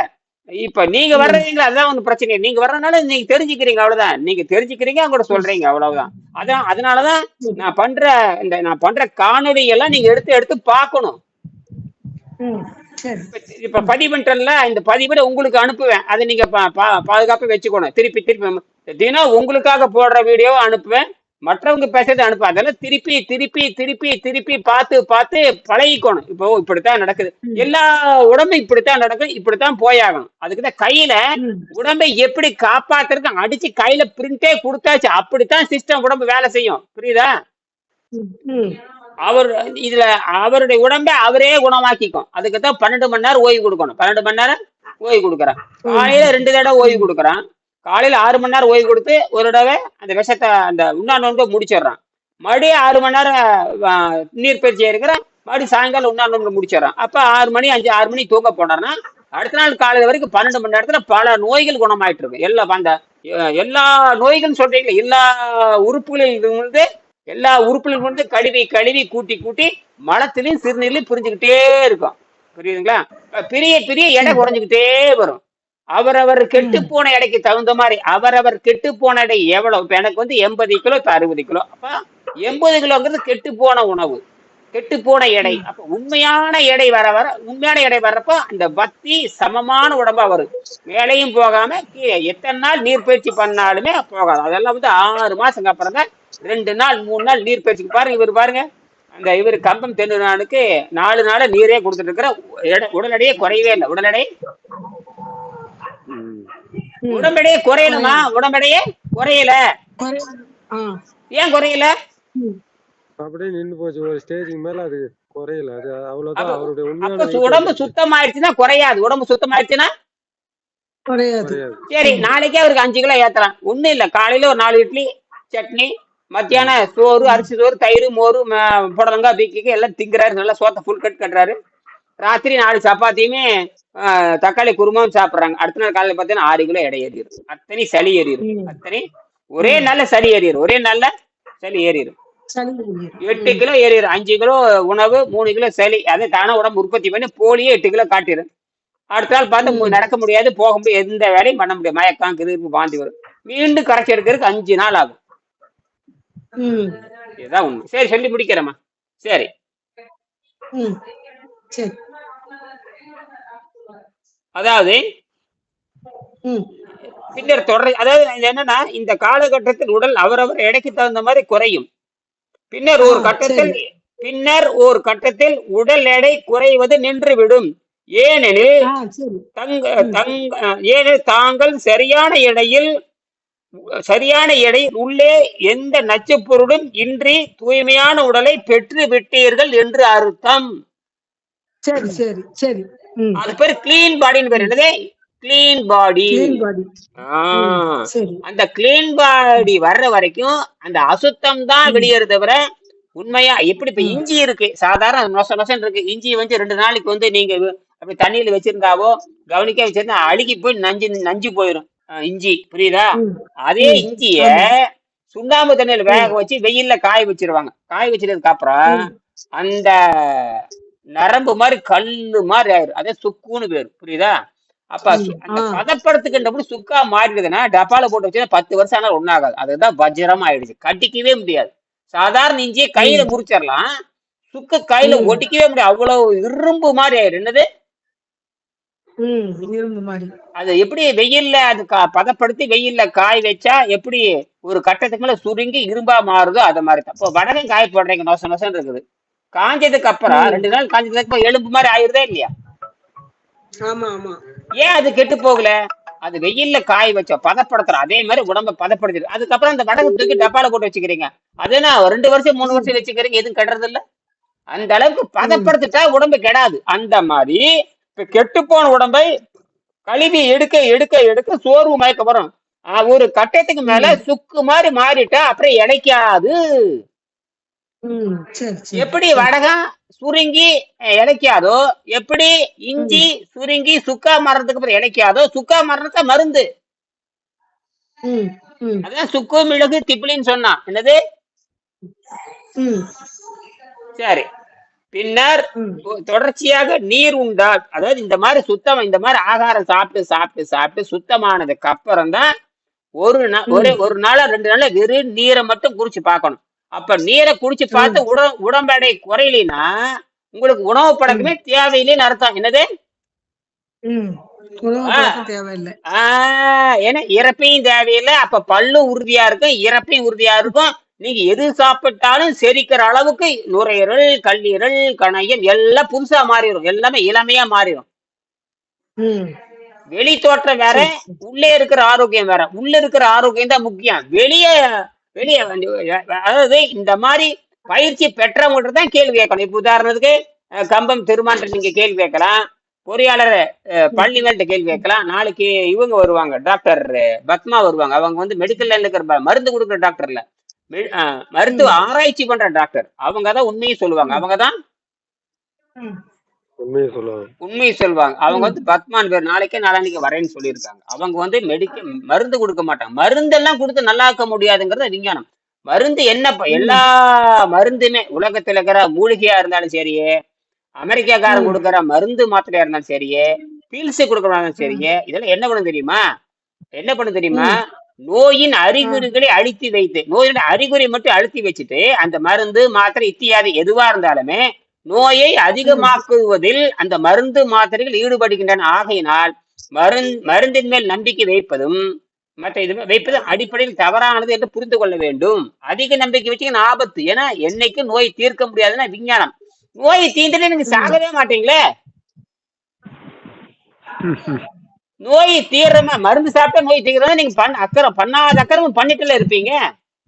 Speaker 1: இப்ப நீங்க வர்றீங்களா அதுதான் ஒண்ணு பிரச்சனை. நீங்க வர்றதுனால நீங்க தெரிஞ்சுக்கிறீங்க. அவ்வளவுதான். நீங்க தெரிஞ்சுக்கிறீங்க, அவங்க கூட சொல்றீங்க. அவ்வளவுதான். அதனாலதான் நான் பண்ற காணொலி எல்லாம் நீங்க எடுத்து பார்க்கணும். இப்ப பதிவுன்றல இந்த பதிவை உங்களுக்கு அனுப்புவேன். அதை நீங்க பாதுகாப்பா வச்சுக்கணும். திருப்பி தினம் உங்களுக்காக போடுற வீடியோ அனுப்புவேன். மற்றவங்க பேசுறது அனுப்ப. அதெல்லாம் திருப்பி பார்த்து பழகிக்கணும். இப்போ இப்படித்தான் நடக்குது. எல்லா உடம்பும் இப்படித்தான் நடக்கும். இப்படித்தான் போயாகணும். அதுக்குதான் கையில உடம்பை எப்படி காப்பாத்துறதுக்கு அடிச்சு கையில பிரிண்டே கொடுத்தாச்சு. அப்படித்தான் சிஸ்டம் உடம்பு வேலை செய்யும். புரியுதா? அவருடைய உடம்பை அவரே குணமாக்கிக்கும். அதுக்குதான் 12 மணி நேரம் ஓய்வு கொடுக்கணும். 12 மணி நேரம் ஓய்வு கொடுக்குறான். காலையில 2 தடவை ஓய்வு கொடுக்குறான். காலையில 6 மணி நேரம் ஓய்வு கொடுத்து ஒரு தடவை அந்த விஷத்தை அந்த உண்ணாநோன்பை முடிச்சிடுறான். மறுபடியும் 6 மணி நேரம் நீர்பயிற்சி இருக்கிறான். மறுபடியும் சாயங்காலம் உண்ணாநோன்பை முடிச்சிடறான். அப்ப 6 மணி தூங்க போனார்னா அடுத்த நாள் காலையில வரைக்கும் 12 மணி நேரத்துல பல நோய்கள் குணமாயிட்டு இருக்கு. எல்லா நோய்கள் சொல்றீங்களா? எல்லா உறுப்புகளிலும் வந்து கழுவி கூட்டி மலத்திலையும் சிறுநீர்லையும் புரிஞ்சுக்கிட்டே இருக்கும். புரியுதுங்களா? பெரிய எடை குறைஞ்சுக்கிட்டே வரும். அவரவர் கெட்டு போன எடைக்கு தகுந்த மாதிரி அவரவர் கெட்டு போன எடை எவ்வளவு? இப்ப எனக்கு வந்து 80 கிலோ, இப்ப 60 கிலோ. அப்ப 80 கிலோங்கிறது கெட்டு போன உணவு, கெட்டு போன எடை. அப்ப உண்மையான எடை வர்றப்ப அந்த பக்தி சமமான உடம்பா வரும். மேலையும் போகாம கீழே எத்தனை நாள் நீர்பயிற்சி பண்ணாலுமே போகாது. அதெல்லாம் வந்து 6 மாசத்துக்கு அப்புறம் தான் 2 நாள் 3 நாள் நீர்பயிற்சிக்கு. பாருங்க இவர் கம்பம் தென்னுக்கு 4 நாள நீரே கொடுத்துட்டு இருக்கிற உடனடியே குறையவே இல்லை. உடம்படையே குறையணுமா? உடம்படையே குறையல. ஏன் குறையல?
Speaker 3: அப்படியே நின்னு போச்சு. ஒரு ஸ்டேஜுக்கு மேல அது குறையல. அது அவ்வளவுதான். அவருடைய உண்மையான
Speaker 1: உடம்பு சுத்தமாயிடுச்சுன்னா குறையாது. உடம்பு சுத்தமாயிடுச்சுன்னா
Speaker 2: குறையாது.
Speaker 1: சரி, நாளைக்கே அவருக்கு 5 கிலோ ஏத்தலாம். ஒண்ணும் இல்ல. காலையில ஒரு 4 இட்லி சட்னி, மத்தியானம் சோறு, அரிசி சோறு, தயிர், மோறு, புடலங்காய், பீக்கிக்கு எல்லாம் திங்குறாரு. நல்லா சோத்த ஃபுல் கட் கட்டுறாரு. ராத்திரி 4 சப்பாத்தியுமே தக்காளி குருமாவும் சாப்பிடுறாங்க. அடுத்த நாள் காலையில பார்த்தீங்கன்னா 6 கிலோ எடை ஏறிடும். அத்தனை சளி ஏறிடும். ஒரே நல்ல சளி ஏறிடும். 8 கிலோ ஏறிடும். 5 கிலோ உணவு, 3 கிலோ சளி. அதை தானே உடம்பு உற்பத்தி பண்ணி போலியே 8 கிலோ காட்டிடும். அடுத்த நாள் பார்த்து நடக்க முடியாது, போக முடியாது, எந்த வேலையும் பண்ண முடியாது. மயக்கம், கிருப்பு, வாந்தி வரும். மீண்டும் கரைச்சி எடுக்கிறதுக்கு 5 நாள் ஆகும். இதுதான் உண்மை. சரி, சொல்லி முடிக்கிறேம்மா. சரி. அதாவது
Speaker 2: ம்.
Speaker 1: பின்னர் தொடர், அதாவது இது என்னன்னா, இந்த காலகட்டத்தில் உடல் அவரவர் எடைக்கு தகுந்த மாதிரி குறையும். பின்னர்
Speaker 2: ஆ,
Speaker 1: ஒரு கட்டத்தில்
Speaker 2: சரி.
Speaker 1: பின்னர் ஒரு கட்டத்தில் உடல் எடை குறைவது நின்றுவிடும். ஏனெனில்
Speaker 2: ஆ, சரி.
Speaker 1: தங்க
Speaker 2: ம்.
Speaker 1: தங்க ஏனெனில் தாங்கள் சரியான எடையில் உள்ளே எந்த நச்சுப் பொருளும் இன்றி தூய்மையான உடலை பெற்று விட்டீர்கள் என்று அர்த்தம்.
Speaker 2: சரி, சரி, சரி. ம்.
Speaker 1: அது பேரு கிளீன் பாடின்னு பேரு.
Speaker 2: ம்.
Speaker 1: என்னது? கிளீன் பாடி.
Speaker 2: கிளீன் பாடி. ம். சரி.
Speaker 1: அந்த கிளீன் பாடி வர்ற வரைக்கும் அந்த அசுத்தம் தான்
Speaker 2: ம்.
Speaker 1: வெளியேறு தவிர, உண்மையா எப்படி இப்ப
Speaker 2: ம்.
Speaker 1: இஞ்சி இருக்கு, சாதாரண நொச நொசன்னு இருக்கு. இஞ்சி வந்து 2 நாளைக்கு வந்து நீங்க அப்படி தண்ணியில வச்சிருந்தாவோ, கவனிக்காம வச்சிருந்தா அழுகி போய் நஞ்சு நஞ்சு போயிரும். இஞ்சி புரியுதா?
Speaker 2: ம்.
Speaker 1: அதே
Speaker 2: ம்.
Speaker 1: இஞ்சிய
Speaker 2: ஆமா.
Speaker 1: சுண்ணாம்பு தண்ணியில வேக
Speaker 2: ம்.
Speaker 1: வச்சு வெயில்ல காய வச்சிருவாங்க. காய வச்சதுக்கு அப்புறம்
Speaker 2: ம்.
Speaker 1: அந்த நரம்பு மாதிரி கல்லு மாதிரி ஆயிரும். அதே சுக்குன்னு பேரு. புரியுதா? அப்ப
Speaker 2: ம்.
Speaker 1: அந்த
Speaker 2: ஆ.
Speaker 1: பதப்படுத்துக்கின்றபடி சுக்கா மாறிடுதுன்னா, டப்பால போட்டு வச்சா 10 வருஷம் ஆனாலும் ஒண்ணும் ஆகாது. அதுதான் வஜ்ரம் ஆயிடுச்சு. கட்டிக்கவே முடியாது. சாதாரண இஞ்சியை கையில
Speaker 2: ம்.
Speaker 1: முறிச்சிடலாம். சுக்கு கையில
Speaker 2: ம்.
Speaker 1: ஒட்டிக்கவே முடியாது. அவ்வளவு இரும்பு மாதிரி ஆயிடும். என்னது?
Speaker 2: ம். இரும்பு மாரி.
Speaker 1: அது எப்படி வெயில்ல அது பதப்படுத்தி வெயில்ல காய வச்சா எப்படி ஒரு கட்டத்துக்கு மேல சுருங்கி இரும்பா மாறுதோ அது மாதிரி தான். இப்போ வடகம் காய போடுறீங்க, நொச நொசன்னு இருக்குது. காஞ்சதுக்கு அப்புறம்
Speaker 2: ம்.
Speaker 1: 2 நாள் காஞ்சதுக்கு அப்புறம் எலும்பு மாதிரி ஆயிருதா இல்லையா?
Speaker 2: ஆமா, ஆமா.
Speaker 1: ஏன் அது கெட்டு போகல? அது வெயில்ல காய வச்சோம், பதப்படுத்துறோம். அதே மாதிரி உடம்ப பதப்படுத்திடு. அதுக்கப்புறம் அந்த வடகம் தூக்கி டப்பால போட்டு வச்சுக்கிறீங்க. அதுனா 2 வருஷம் 3
Speaker 2: ம்.
Speaker 1: வருஷம் வச்சுக்கிறீங்க, எதுவும் கெடுறது இல்ல. அந்த அளவுக்கு
Speaker 2: ம்.
Speaker 1: பதப்படுத்திட்டா உடம்பு கெடாது. அந்த மாதிரி இப்ப கெட்டு போன உடம்பை கழுவி எடுக்க எடுக்க எடுக்க சோர்வு மயக்கம் வரும். ஒரு கட்டத்துக்கு மேல
Speaker 2: ம்.
Speaker 1: சுக்கு மாதிரி மாறிட்டா அப்புறம் இளைக்காது.
Speaker 2: ம். சரி, சரி,
Speaker 1: எப்படி
Speaker 2: சரி.
Speaker 1: வடகம் சுருங்கி இளைக்காதோ, எப்படி இஞ்சி
Speaker 2: ம்.
Speaker 1: சுருங்கி சுக்கா மரணத்துக்கு அப்புறம் இளைக்காதோ, சுக்கா மரணத்தை மருந்து.
Speaker 2: ம். ம்.
Speaker 1: அதான் சுக்கு மிளகு திப்பிலின்னு சொன்னான். என்னது?
Speaker 2: ம்.
Speaker 1: சரி. பின்னர்
Speaker 2: ம்.
Speaker 1: தொடர்ச்சியாக நீர் உண்டால், அதாவது இந்த மாதிரி ஆகாரம் சாப்பிட்டு சாப்பிட்டு சாப்பிட்டு சுத்தமானதுக்கு அப்புறம் தான்
Speaker 2: ம்.
Speaker 1: ஒரு நாளா 2 நாள்ல வெறும் நீரை மட்டும் குடிச்சு பார்க்கணும். அப்ப நீரை குடிச்சு
Speaker 2: ம்.
Speaker 1: பார்த்து உடம்பு எடை குறையலைன்னா உங்களுக்கு உணவு
Speaker 2: ம்.
Speaker 1: பழக்கமே தேவையில்லைன்னு அர்த்தம். என்னது?
Speaker 2: ம். உணவு ஆஹ்
Speaker 1: ஆஹ்
Speaker 2: பழக்கம் தேவையில்ல.
Speaker 1: ஏன்னா இறப்பையும் தேவையில்லை. அப்ப பல்லு உறுதியா இருக்கும், இறப்பையும் உறுதியா இருக்கும். நீங்க எது சாப்பிட்டாலும் செரிக்கிற அளவுக்கு நுரையீரல், கல்லீரல், கணையம் எல்லாம் புதுசா மாறிடும். எல்லாமே இளமையா மாறிடும்.
Speaker 2: ம்.
Speaker 1: வெளி தோற்றம் வேற,
Speaker 2: சரி, சரி.
Speaker 1: உள்ளே இருக்கிற ஆரோக்கியம் வேற. உள்ள இருக்கிற ஆரோக்கியம் தான் முக்கியம். வெளியே வெளியே அதாவது இந்த மாதிரி பயிற்சி பெற்றவங்கள்ட்ட தான் கேள்வி கேட்கணும். இப்ப உதாரணத்துக்கு கம்பம் திருமான்ற நீங்க கேள்வி கேட்கலாம். பொறியாளர்
Speaker 2: ம்.
Speaker 1: பழனிவேல்ட்ட கேள்வி கேட்கலாம். நாளைக்கு இவங்க வருவாங்க, டாக்டர் பத்மா வருவாங்க. அவங்க வந்து மெடிக்கல் லைன்ல இருக்கிற மருந்து கொடுக்குற டாக்டர் இல்ல, மருத்துவ
Speaker 2: ம்.
Speaker 1: ஆராய்ச்சி பண்ற டாக்டர். அவங்க தான் உண்மையை சொல்லுவாங்க.
Speaker 2: ம்.
Speaker 1: அவங்க தான்
Speaker 2: ம்.
Speaker 3: உண்மையை சொல்லுவாங்க.
Speaker 1: உண்மையை சொல்லுவாங்க. அவங்க
Speaker 2: ம்.
Speaker 1: வந்து பத்மான் பேர், நாளைக்கே நாளான்னைக்கு வரேன்னு சொல்லியிருக்காங்க. அவங்க வந்து மருந்து கொடுக்க மாட்டாங்க. மருந்தெல்லாம் கொடுத்து நல்லாக்க முடியாதுங்கிறது விஞ்ஞானம். மருந்து என்ன எல்லா
Speaker 2: ம்.
Speaker 1: மருந்துமே உலகத்துல இருக்கிற மூலிகையா இருந்தாலும் சரியே, அமெரிக்காக்காரன்
Speaker 2: ம்.
Speaker 1: கொடுக்குற மருந்து மாத்திரையா இருந்தாலும் சரியே, பீல்ஸ் கொடுக்கறதாலும்
Speaker 2: ம்.
Speaker 1: சரியே, இதெல்லாம் என்ன பண்ணும் தெரியுமா? என்ன பண்ணும் தெரியுமா?
Speaker 2: ம்.
Speaker 1: நோயின்
Speaker 2: ஆ.
Speaker 1: அறிகுறிகளை அழுத்தி வைத்து, நோயோட அறிகுறி மட்டும் அழுத்தி வச்சுட்டு அந்த மருந்து மாத்திரை இத்தியாதி எதுவா இருந்தாலுமே நோயை
Speaker 2: ம்.
Speaker 1: அதிகமாக்குவதில் அந்த மருந்து மாத்திரைகள் ஈடுபடுகின்றன. ஆகையினால் மருந்தின் மேல் நம்பிக்கை வைப்பதும் மற்ற இது வைப்பதும் அடிப்படையில் தவறானது என்று புரிந்து கொள்ள வேண்டும். அதிக நம்பிக்கை வச்சீங்கன்னா ஆபத்து. ஏன்னா என்னைக்கு நோய் தீர்க்க முடியாதுன்னா விஞ்ஞானம். நோயை தீர்ந்துட்டு நீங்க
Speaker 2: ம்.
Speaker 1: சாகவே மாட்டீங்களே. நோய் தீர்றமா மருந்து சாப்பிட்டா நோய் தீர்றதா நீங்க பண்ணாத அக்கறம் பண்ணிட்டுல இருப்பீங்க.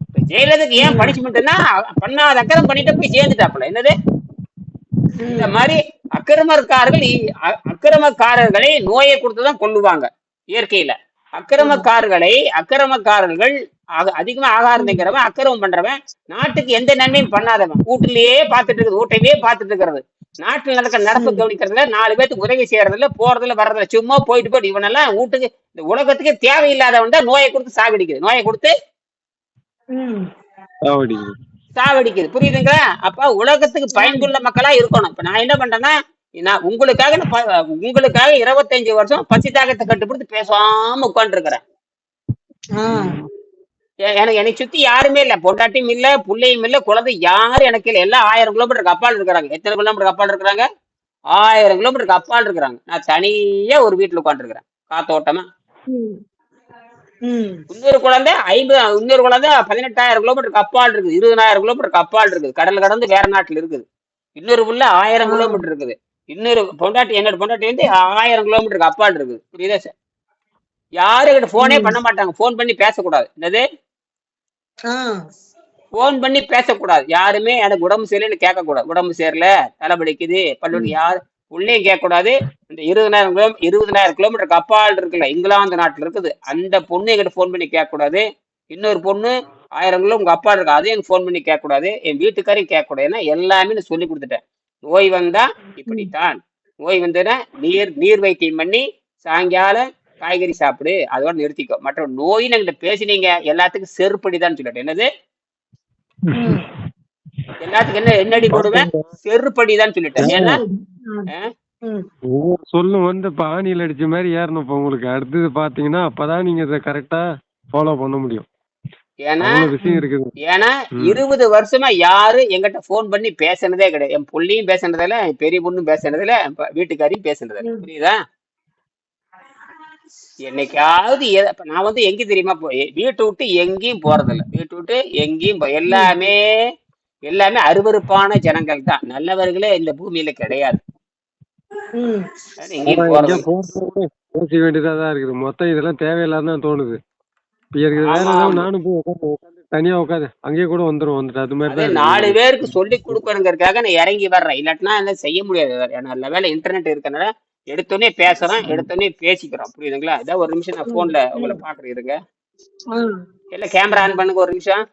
Speaker 1: இப்ப ஜெயலலிதாக்கு ஏன்
Speaker 2: ம்.
Speaker 1: பனிஷ்மெண்ட்னா பண்ணாத அக்கறம் பண்ணிட்டு போய் சேர்ந்துட்டாப்புல. என்னது? இந்த
Speaker 2: ம்.
Speaker 1: மாதிரி அக்கிரமக்காரர்களை நோயை கொடுத்துதான் கொல்லுவாங்க இயற்கையில.
Speaker 2: ஆமா.
Speaker 1: அக்கிரமக்காரர்கள் அதிகமா ஆகாரம்
Speaker 2: ம்.
Speaker 1: திங்கிறவன், அக்கிரமம் பண்றவன், நாட்டுக்கு எந்த நன்மையும் பண்ணாதவன், வீட்டிலேயே பார்த்துட்டு இருக்கிறது, நாட்டில் நடக்கிற நடப்பு
Speaker 2: ம்.
Speaker 1: கவனிக்கிறதுல, 4 பேருக்கு உதவி செய்யறதுல, போறதுல வர்றதுல, சும்மா போயிட்டு இவனெல்லாம் வீட்டுக்கு இந்த உலகத்துக்கு தேவையில்லாதவன் தான் நோயை கொடுத்து சாகடிக்குது. நோயை கொடுத்து
Speaker 2: ம்.
Speaker 3: சாவடிக்குது.
Speaker 1: சாவடிக்குது. புரியுதுங்களா? அப்ப உலகத்துக்கு பயனுள்ள மக்களா இருக்கணும். இப்ப நான் என்ன பண்றேன்னா, நான் உங்களுக்காக 25 வருஷம் பசி தாகத்தை கட்டுப்படுத்தி பேசாம உட்கார்ந்து இருக்கிறேன்.
Speaker 2: ஆ.
Speaker 1: எனக்கு என்னை சுத்தி யாருமே இல்ல, பொண்டாட்டியும் இல்ல, புள்ளையும் இல்ல, குழந்தை யாரும் எனக்கு இல்ல. எல்லாம் 1000 கிலோமீட்டருக்கு அப்பால் இருக்கிறாங்க. எத்தனை கிலோமீட்டருக்கு அப்பால் இருக்கிறாங்க? 1000 கிலோமீட்டருக்கு அப்பால் இருக்கிறாங்க. நான் தனியா ஒரு வீட்டுல உட்கார்ந்து இருக்கிறேன், காத்தோட்டமா.
Speaker 2: ம். ம்.
Speaker 1: இன்னொரு குழந்தை 18,000 கிலோமீட்டருக்கு அப்பால் இருக்குது, 20,000 கிலோமீட்டருக்கு அப்பால் இருக்குது, கடல் கடந்து வேற நாட்டுல இருக்குது. இன்னொரு புள்ள 1000
Speaker 2: ஆ.
Speaker 1: கிலோமீட்டர் இருக்குது. இன்னொரு பொண்டாட்டி, என்னோட பொண்டாட்டி வந்து 1000 கிலோமீட்டருக்கு அப்பால் இருக்குது. புரியுதா சார்? யாரும் என்கிட்ட போனே
Speaker 2: ம்.
Speaker 1: பண்ண மாட்டாங்க. போன் பண்ணி பேசக்கூடாது. என்னது?
Speaker 2: ஆ.
Speaker 1: போன் பண்ணி பேசக்கூடாது. யாருமே எனக்கு உடம்பு சரியில்லைன்னு கேட்கக்கூடாது. உடம்பு சரியில்லை, தலைவலிக்குது, பல்லுவலி,
Speaker 2: ம்.
Speaker 1: யார் உள்ளேயும் கேட்கக்கூடாது. இந்த 20,000 கிலோமீட்டருக்கு அப்பால் இருக்குல்ல, இங்கிலாந்து நாட்டுல இருக்குது, அந்த பொண்ணு என்கிட்ட போன் பண்ணி கேட்கக்கூடாது. இன்னொரு பொண்ணு 1000 கிலோ உங்க அப்பா இருக்கு, அதையும் எனக்கு போன் பண்ணி கேட்கக்கூடாது. என் வீட்டுக்காரையும் கேட்கக்கூடாது. ஏன்னா எல்லாமே நான் சொல்லி கொடுத்துட்டேன். நோய் வந்தா
Speaker 2: ம்.
Speaker 1: இப்படித்தான். நோய் வந்ததுன்னா நீர் வைத்தியம் பண்ணி சாயங்காலம் காய்கறி சாப்பிடு, அதோட நிறுத்திக்கோ. மற்ற நோயின்னு என்கிட்ட பேசினீங்க எல்லாத்துக்கும் செருப்படிதான் சொல்லிட்டேன். என்னது?
Speaker 2: ம்.
Speaker 1: எல்லாத்துக்கும் என்னடி போடுவேன்? செருப்படிதான் சொல்லிட்டேன். ஏன்னா
Speaker 2: ம். ம்.
Speaker 3: ஒவ்வொரு சொல்லும் வந்து இப்ப ஆணியில் அடிச்ச மாதிரி ஏறணும். இப்ப உங்களுக்கு அடுத்தது பாத்தீங்கன்னா அப்பதான் நீங்க இதை கரெக்டா ஃபாலோ பண்ண முடியும்.
Speaker 1: ஏன்னா
Speaker 3: அவ்வளவு விஷயம் இருக்குது.
Speaker 1: ஏன்னா
Speaker 3: ம்.
Speaker 1: 20 வருஷமா யாரும் என்கிட்ட போன் பண்ணி பேசினதே கிடையாது. என் புள்ளியும் பேசினதில்ல, என் பெரிய பொண்ணும் பேசினதில்ல, என் வீட்டுக்காரையும் பேசினதில்ல.
Speaker 2: ம்.
Speaker 1: புரியுதா? என்னைக்காவது இப்ப நான் வந்து எங்க தெரியுமா போய் வீட்டை விட்டு எங்கேயும் போறதில்ல. வீட்டை விட்டு எங்கேயும்
Speaker 2: ம்.
Speaker 1: எல்லாமே எல்லாமே அருவருப்பான ஜனங்கள் தான். நல்லவர்களே இந்த பூமியில கிடையாது.
Speaker 2: ம்.
Speaker 1: அதனால எங்கேயும்
Speaker 3: ஆனா
Speaker 1: போறது
Speaker 3: எங்கேயா போறது யோசிக்க வேண்டியதா இருக்குது. மொத்தம் இதெல்லாம் தேவையில்லாதான் தோணுது. இப்ப எனக்கு வேற
Speaker 1: ஆமா
Speaker 3: ஏதாவது
Speaker 1: ஆமா.
Speaker 3: நானும் போய் உட்காந்து தனியா உட்காந்து அங்கேயே கூட வந்துட்டு அது மாதிரி
Speaker 1: அதே
Speaker 3: தான் இருக்குது
Speaker 1: 4
Speaker 3: எனக்கு.
Speaker 1: பேருக்கு சொல்லி கொடுக்கறதுக்காக நான் இறங்கி வர்றேன். இல்லாட்டினா என்ன செய்ய முடியாது. நல்ல வேலை இன்டர்நெட் இருக்கனால எடுத்தோடனே பேசுறோம், எடுத்தோடனே பேசிக்கிறோம். புரியுதுங்களா? இதான் ஒரு நிமிஷம் நான்
Speaker 2: ம்.
Speaker 1: போன்ல உங்களை
Speaker 2: ம்.
Speaker 1: பாக்குறேன் இருங்க.
Speaker 2: ஆ.
Speaker 1: இல்ல கேமரா ஆன் பண்ணுங்க ஒரு நிமிஷம்.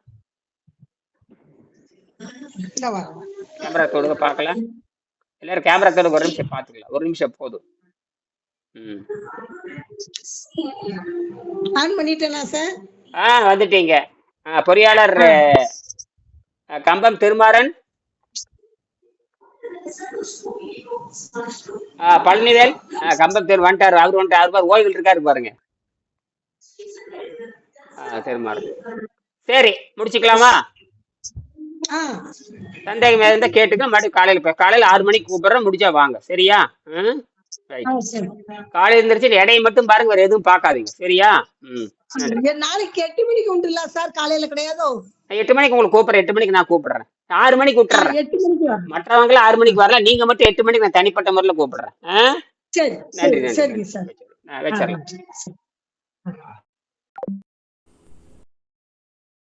Speaker 2: இந்த வரேன்.
Speaker 1: கேமரா தொடுங்க பார்க்கலாம். எல்லாரும் கேமரா தொடுங்க, ஒரு நிமிஷம் பாத்துக்கலாம். ஒரு நிமிஷம் போதும். ம்.
Speaker 2: ஆன் பண்ணிட்டேனா சார்?
Speaker 1: வந்துட்டீங்க. பொறியாளர்
Speaker 2: ஆ.
Speaker 1: கம்பம் திருமாறன், பழனிவேல், கம்பம் வந்துட்டாரு. அவர் வந்துட்டு பாரு, ஓய்வில் இருக்காரு பாருங்க. திருமாறன். சரி, முடிச்சுக்கலாமா?
Speaker 2: ஆ.
Speaker 1: சந்தேகம் இருந்தா கேட்டுக்க. மறுபடியும் காலையில 6 மணிக்கு கூப்பிடுறேன். முடிஞ்சா வாங்க. சரியா? ம். ரைட்.
Speaker 2: ஆ, சரி.
Speaker 1: காலையில எந்திரிச்சு எடையை மட்டும் பாருங்க, வேற எதுவும் பார்க்காதீங்க. சரியா? ம். நன்றி.
Speaker 2: நாளைக்கு 8 மணிக்கு உண்டுல்ல சார்? காலையில கிடையாதோ?
Speaker 1: 8 மணிக்கு உங்களுக்கு கூப்பிடுறேன். 8 மணிக்கு நான் கூப்பிடுறேன். 6 மணிக்கு விட்டுறேன்.
Speaker 2: 8 மணிக்கு வரேன்.
Speaker 1: மற்றவங்களாம் 6 மணிக்கு வரல. நீங்க மட்டும் 8 மணிக்கு நான் தனிப்பட்ட முறையில் கூப்பிடுறேன்.
Speaker 2: சரி
Speaker 1: நன்றி
Speaker 2: சரி
Speaker 1: நன்றி
Speaker 2: சரிங்க
Speaker 1: நன்றி.
Speaker 2: சார்.
Speaker 1: வச்சிடறேன்.
Speaker 2: சரி.